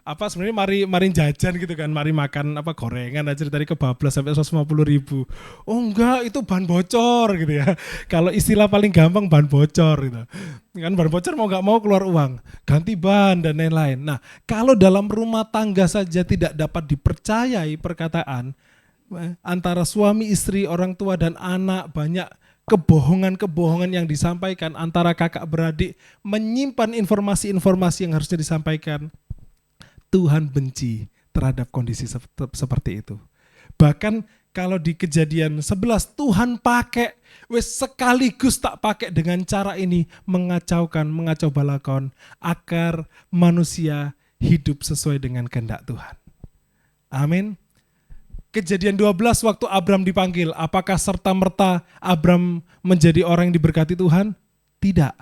B: Sebenarnya mari jajan gitu kan, mari makan gorengan aja dari kebablas sampai 150.000. Oh enggak, itu ban bocor gitu ya. Kalau istilah paling gampang ban bocor gitu. Kan ban bocor mau nggak mau keluar uang, ganti ban dan lain-lain. Nah, kalau dalam rumah tangga saja tidak dapat dipercayai perkataan antara suami istri, orang tua dan anak, banyak kebohongan-kebohongan yang disampaikan antara kakak beradik, menyimpan informasi-informasi yang harusnya disampaikan. Tuhan benci terhadap kondisi seperti itu. Bahkan kalau di Kejadian 11 Tuhan pakai sekaligus tak pakai dengan cara ini mengacau balakon agar manusia hidup sesuai dengan kehendak Tuhan. Amin. Kejadian 12 waktu Abram dipanggil, apakah serta-merta Abram menjadi orang yang diberkati Tuhan? Tidak.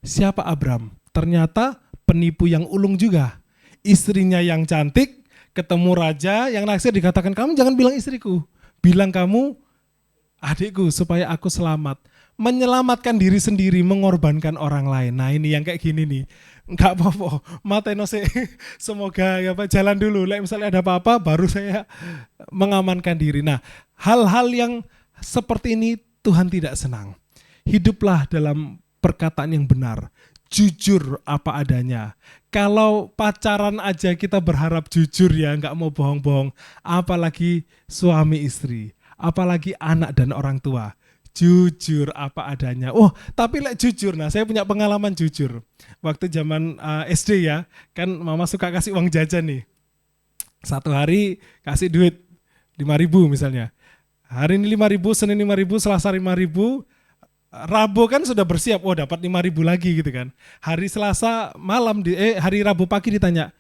B: Siapa Abram? Ternyata penipu yang ulung juga. Istrinya yang cantik, ketemu raja yang naksir, dikatakan kamu jangan bilang istriku, bilang kamu adikku supaya aku selamat. Menyelamatkan diri sendiri, mengorbankan orang lain. Nah ini yang kayak gini nih, enggak apa-apa, mateno sih, semoga jalan dulu. Misalnya ada apa-apa baru saya mengamankan diri. Nah hal-hal yang seperti ini Tuhan tidak senang. Hiduplah dalam perkataan yang benar, jujur apa adanya. Kalau pacaran aja kita berharap jujur ya, nggak mau bohong-bohong, apalagi suami istri, apalagi anak dan orang tua. Jujur apa adanya. Oh, tapi jujur. Nah, saya punya pengalaman jujur. Waktu zaman SD ya, kan mama suka kasih uang jajan nih. Satu hari kasih duit 5.000 misalnya. Hari ini 5.000, Senin 5.000, Selasa 5.000, Rabu kan sudah bersiap, oh dapat 5.000 lagi gitu kan. Hari Selasa malam, hari Rabu pagi ditanya,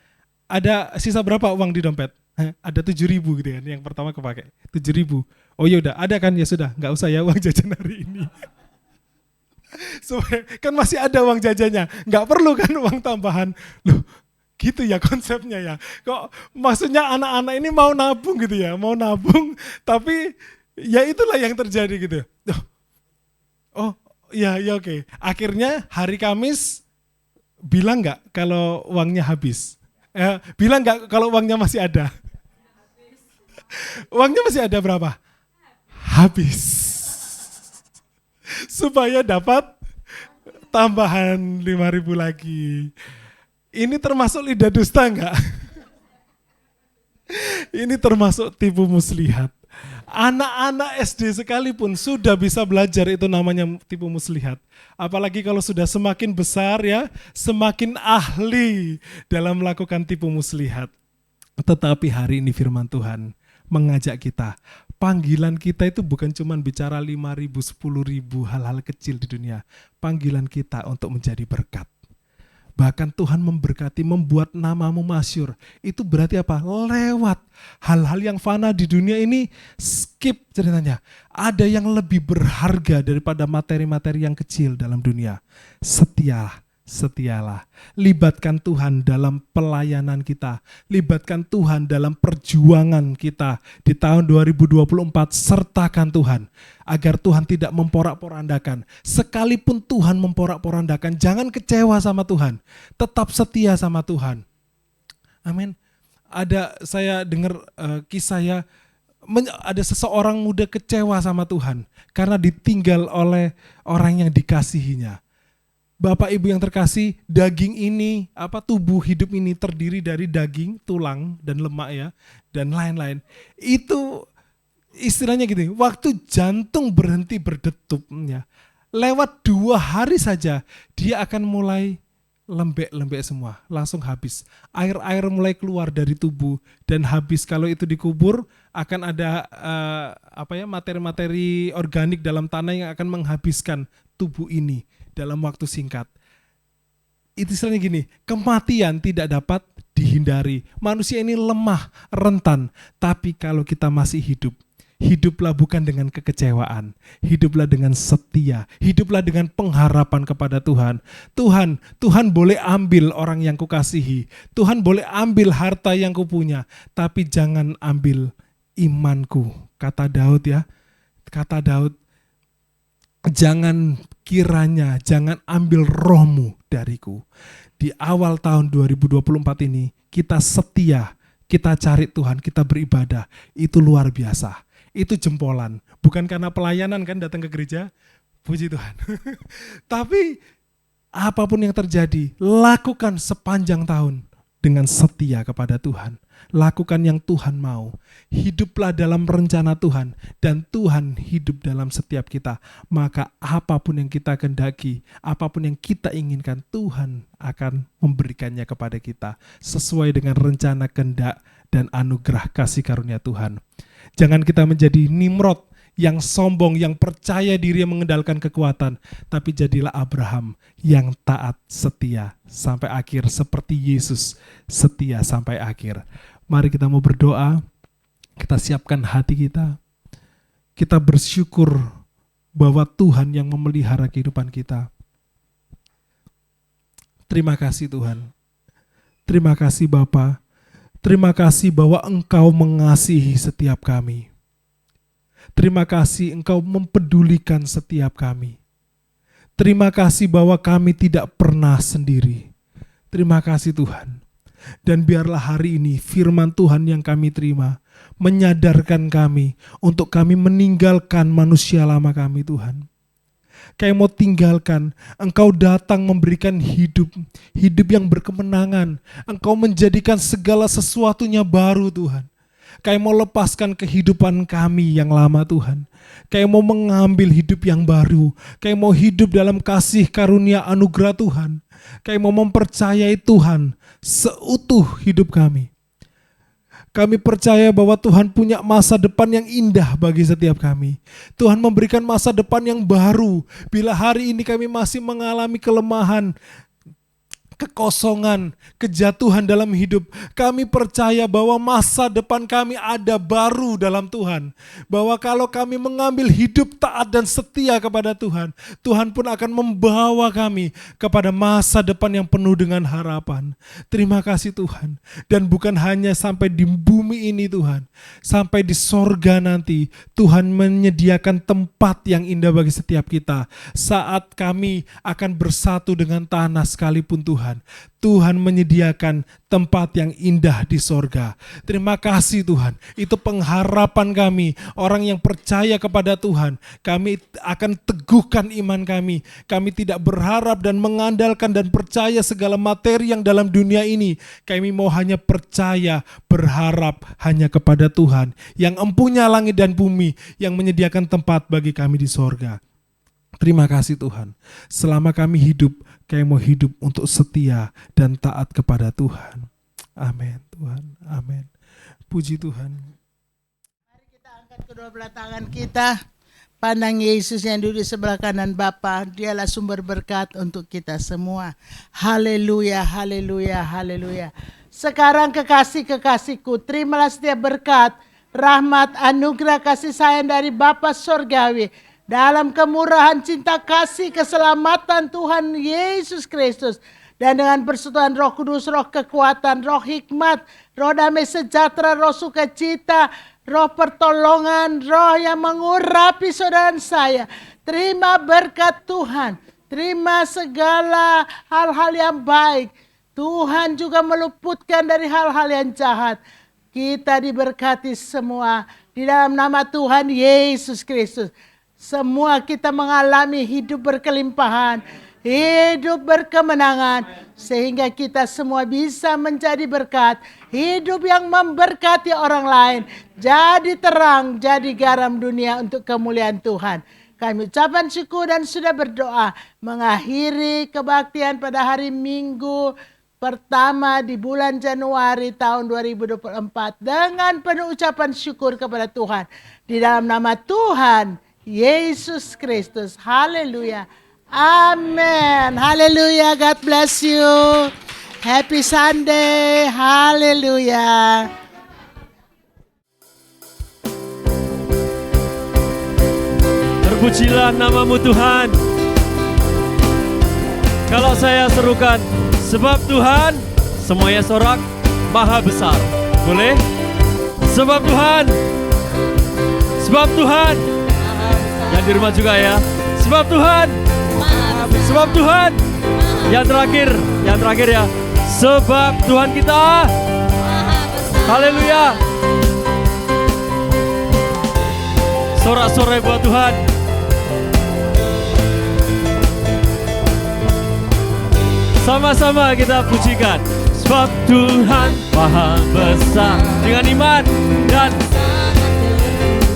B: ada sisa berapa uang di dompet? Ada 7.000 gitu kan, yang pertama kepake 7.000. Oh ya udah, ada kan, ya sudah, nggak usah ya uang jajan hari ini. Kan masih ada uang jajannya, nggak perlu kan uang tambahan. Loh, gitu ya konsepnya ya. Kok maksudnya anak-anak ini mau nabung gitu ya, mau nabung, tapi ya itulah yang terjadi gitu. Oh ya oke. Akhirnya hari Kamis bilang nggak kalau uangnya habis? Bilang nggak kalau uangnya masih ada? Uangnya masih ada berapa? Habis. Supaya dapat tambahan 5.000 lagi. Ini termasuk lidah dusta enggak? Ini termasuk tipu muslihat. Anak-anak SD sekalipun sudah bisa belajar itu namanya tipu muslihat. Apalagi kalau sudah semakin besar ya, semakin ahli dalam melakukan tipu muslihat. Tetapi hari ini firman Tuhan mengajak kita, panggilan kita itu bukan cuma bicara 5.000, 10.000 hal-hal kecil di dunia. Panggilan kita untuk menjadi berkat. Bahkan Tuhan memberkati, membuat namamu masyhur. Itu berarti apa? Lewat hal-hal yang fana di dunia ini, skip ceritanya. Ada yang lebih berharga daripada materi-materi yang kecil dalam dunia. Setialah. Libatkan Tuhan dalam pelayanan kita. Libatkan Tuhan dalam perjuangan kita di tahun 2024. Sertakan Tuhan agar Tuhan tidak memporak-porandakan. Sekalipun Tuhan memporak-porandakan, jangan kecewa sama Tuhan. Tetap setia sama Tuhan. Amin. Saya dengar kisah ya, ada seseorang muda kecewa sama Tuhan karena ditinggal oleh orang yang dikasihinya. Bapak Ibu yang terkasih, daging ini, tubuh hidup ini terdiri dari daging, tulang, dan lemak ya, dan lain-lain. Itu istilahnya gitu, waktu jantung berhenti berdetup, ya, lewat 2 hari saja, dia akan mulai lembek-lembek semua, langsung habis. Air-air mulai keluar dari tubuh, dan habis. Kalau itu dikubur, akan ada materi-materi organik dalam tanah yang akan menghabiskan tubuh ini dalam waktu singkat. Itu istilahnya gini, kematian tidak dapat dihindari. Manusia ini lemah, rentan. Tapi kalau kita masih hidup, hiduplah bukan dengan kekecewaan, hiduplah dengan setia, hiduplah dengan pengharapan kepada Tuhan. Tuhan boleh ambil orang yang kukasihi, Tuhan boleh ambil harta yang kupunya, tapi jangan ambil imanku. Kata Daud ya, kata Daud, jangan ambil rohmu dariku. Di awal tahun 2024 ini, kita setia, kita cari Tuhan, kita beribadah. Itu luar biasa. Itu jempolan. Bukan karena pelayanan kan datang ke gereja, puji Tuhan. Tapi apapun yang terjadi, lakukan sepanjang tahun dengan setia kepada Tuhan. Lakukan yang Tuhan mau. Hiduplah dalam rencana Tuhan, dan Tuhan hidup dalam setiap kita. Maka apapun yang kita kehendaki, apapun yang kita inginkan, Tuhan akan memberikannya kepada kita sesuai dengan rencana kehendak dan anugerah kasih karunia Tuhan. Jangan kita menjadi Nimrod yang sombong, yang percaya diri, yang mengendalikan kekuatan. Tapi jadilah Abraham yang taat, setia sampai akhir, seperti Yesus setia sampai akhir. Mari kita mau berdoa, kita siapkan hati kita. Kita bersyukur bahwa Tuhan yang memelihara kehidupan kita. Terima kasih Tuhan. Terima kasih Bapa. Terima kasih bahwa Engkau mengasihi setiap kami. Terima kasih Engkau mempedulikan setiap kami. Terima kasih bahwa kami tidak pernah sendiri. Terima kasih Tuhan. Dan biarlah hari ini firman Tuhan yang kami terima menyadarkan kami untuk kami meninggalkan manusia lama kami Tuhan. Kami mau tinggalkan, Engkau datang memberikan hidup yang berkemenangan. Engkau menjadikan segala sesuatunya baru Tuhan. Kami mau lepaskan kehidupan kami yang lama Tuhan. Kami mau mengambil hidup yang baru. Kami mau hidup dalam kasih karunia anugerah Tuhan. Kami mau mempercayai Tuhan seutuh hidup kami. Kami percaya bahwa Tuhan punya masa depan yang indah bagi setiap kami. Tuhan memberikan masa depan yang baru. Bila hari ini kami masih mengalami kelemahan, kekosongan, kejatuhan dalam hidup, kami percaya bahwa masa depan kami ada baru dalam Tuhan. Bahwa kalau kami mengambil hidup taat dan setia kepada Tuhan, Tuhan pun akan membawa kami kepada masa depan yang penuh dengan harapan. Terima kasih Tuhan. Dan bukan hanya sampai di bumi ini Tuhan, sampai di sorga nanti, Tuhan menyediakan tempat yang indah bagi setiap kita. Saat kami akan bersatu dengan tanah sekalipun Tuhan menyediakan tempat yang indah di sorga. Terima kasih Tuhan. Itu pengharapan kami, orang yang percaya kepada Tuhan. Kami akan teguhkan iman kami. Kami tidak berharap dan mengandalkan dan percaya segala materi yang dalam dunia ini. Kami mau hanya percaya, berharap hanya kepada Tuhan yang empunya langit dan bumi, yang menyediakan tempat bagi kami di sorga. Terima kasih Tuhan. Selama kami hidup, kami mau hidup untuk setia dan taat kepada Tuhan. Amin Tuhan. Amin. Puji Tuhan.
C: Mari kita angkat kedua belah tangan kita. Pandang Yesus yang duduk di sebelah kanan Bapa. Dialah sumber berkat untuk kita semua. Haleluya, haleluya, haleluya. Sekarang kekasih-kekasihku, terimalah setiap berkat, rahmat, anugerah, kasih sayang dari Bapa Sorgawi. Dalam kemurahan, cinta, kasih, keselamatan Tuhan Yesus Kristus. Dan dengan persekutuan Roh Kudus, roh kekuatan, roh hikmat, roh damai sejahtera, roh sukacita, roh pertolongan, roh yang mengurapi saudara saya. Terima berkat Tuhan. Terima segala hal-hal yang baik. Tuhan juga meluputkan dari hal-hal yang jahat. Kita diberkati semua di dalam nama Tuhan Yesus Kristus. Semua kita mengalami hidup berkelimpahan, hidup berkemenangan, sehingga kita semua bisa menjadi berkat, hidup yang memberkati orang lain, jadi terang, jadi garam dunia untuk kemuliaan Tuhan. Kami ucapkan syukur dan sudah berdoa mengakhiri kebaktian pada hari Minggu pertama di bulan Januari tahun 2024 dengan penuh ucapan syukur kepada Tuhan. Di dalam nama Tuhan Yesus Kristus. Haleluya. Amin. Haleluya. God bless you. Happy Sunday. Haleluya.
A: Terpujilah namamu Tuhan. Kalau saya serukan, sebab Tuhan semuanya sorak maha besar. Boleh? Sebab Tuhan. Sebab Tuhan. Yang di rumah juga ya. Sebab Tuhan. Sebab Tuhan. Yang terakhir ya. Sebab Tuhan kita. Haleluya. Sorak-sorai buat Tuhan. Sama-sama kita pujikan. Sebab Tuhan maha besar. Dengan iman dan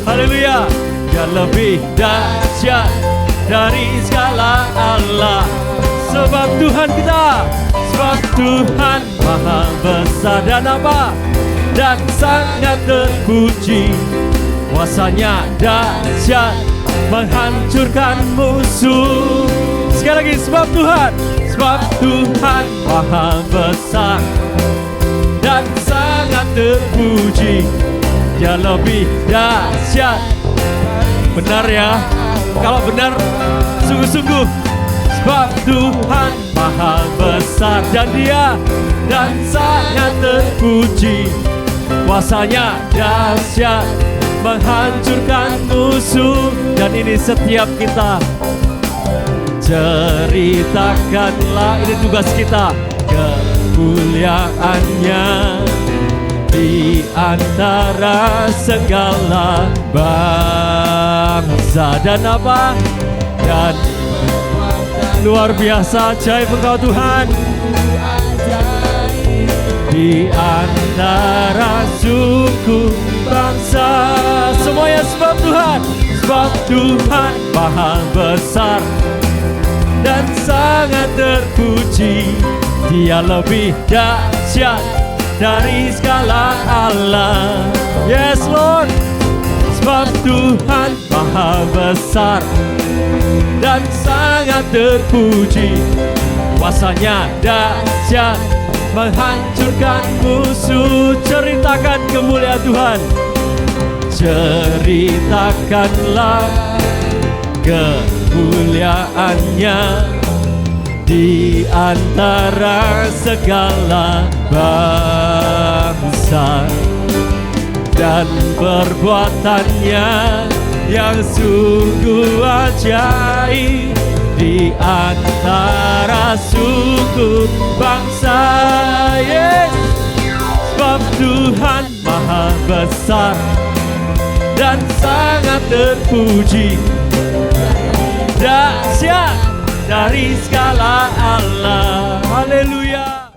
A: haleluya. Dia lebih dahsyat dari segala Allah. Sebab Tuhan kita. Sebab Tuhan maha besar dan apa? Dan sangat terpuji. Kuasanya dahsyat menghancurkan musuh. Sekali lagi, sebab Tuhan. Sebab Tuhan maha besar dan sangat terpuji. Dia lebih dahsyat. Benar ya? Kalau benar, sungguh-sungguh. Sebab Tuhan maha besar dan dia dan sangat terpuji. Kuasanya dahsyat menghancurkan musuh. Dan ini setiap kita ceritakanlah, ini tugas kita, kemuliaannya di antara segala bangsa. Dan apa? Dan luar biasa ajaib Engkau Tuhan di antara suku bangsa semuanya. Sebab Tuhan. Sebab Tuhan maha besar dan sangat terpuji. Dia lebih dahsyat dari segala Allah. Yes Lord. Sebab Tuhan maha besar dan sangat terpuji. Kuasanya dahsyat menghancurkan musuh. Ceritakan kemuliaan Tuhan. Ceritakanlah kemuliaannya di antara segala bangsa. Dan perbuatannya yang sungguh ajaib di antara suku bangsa. Yes. Sebab Tuhan maha besar dan sangat terpuji. Dahsyat dari segala Allah. Haleluya.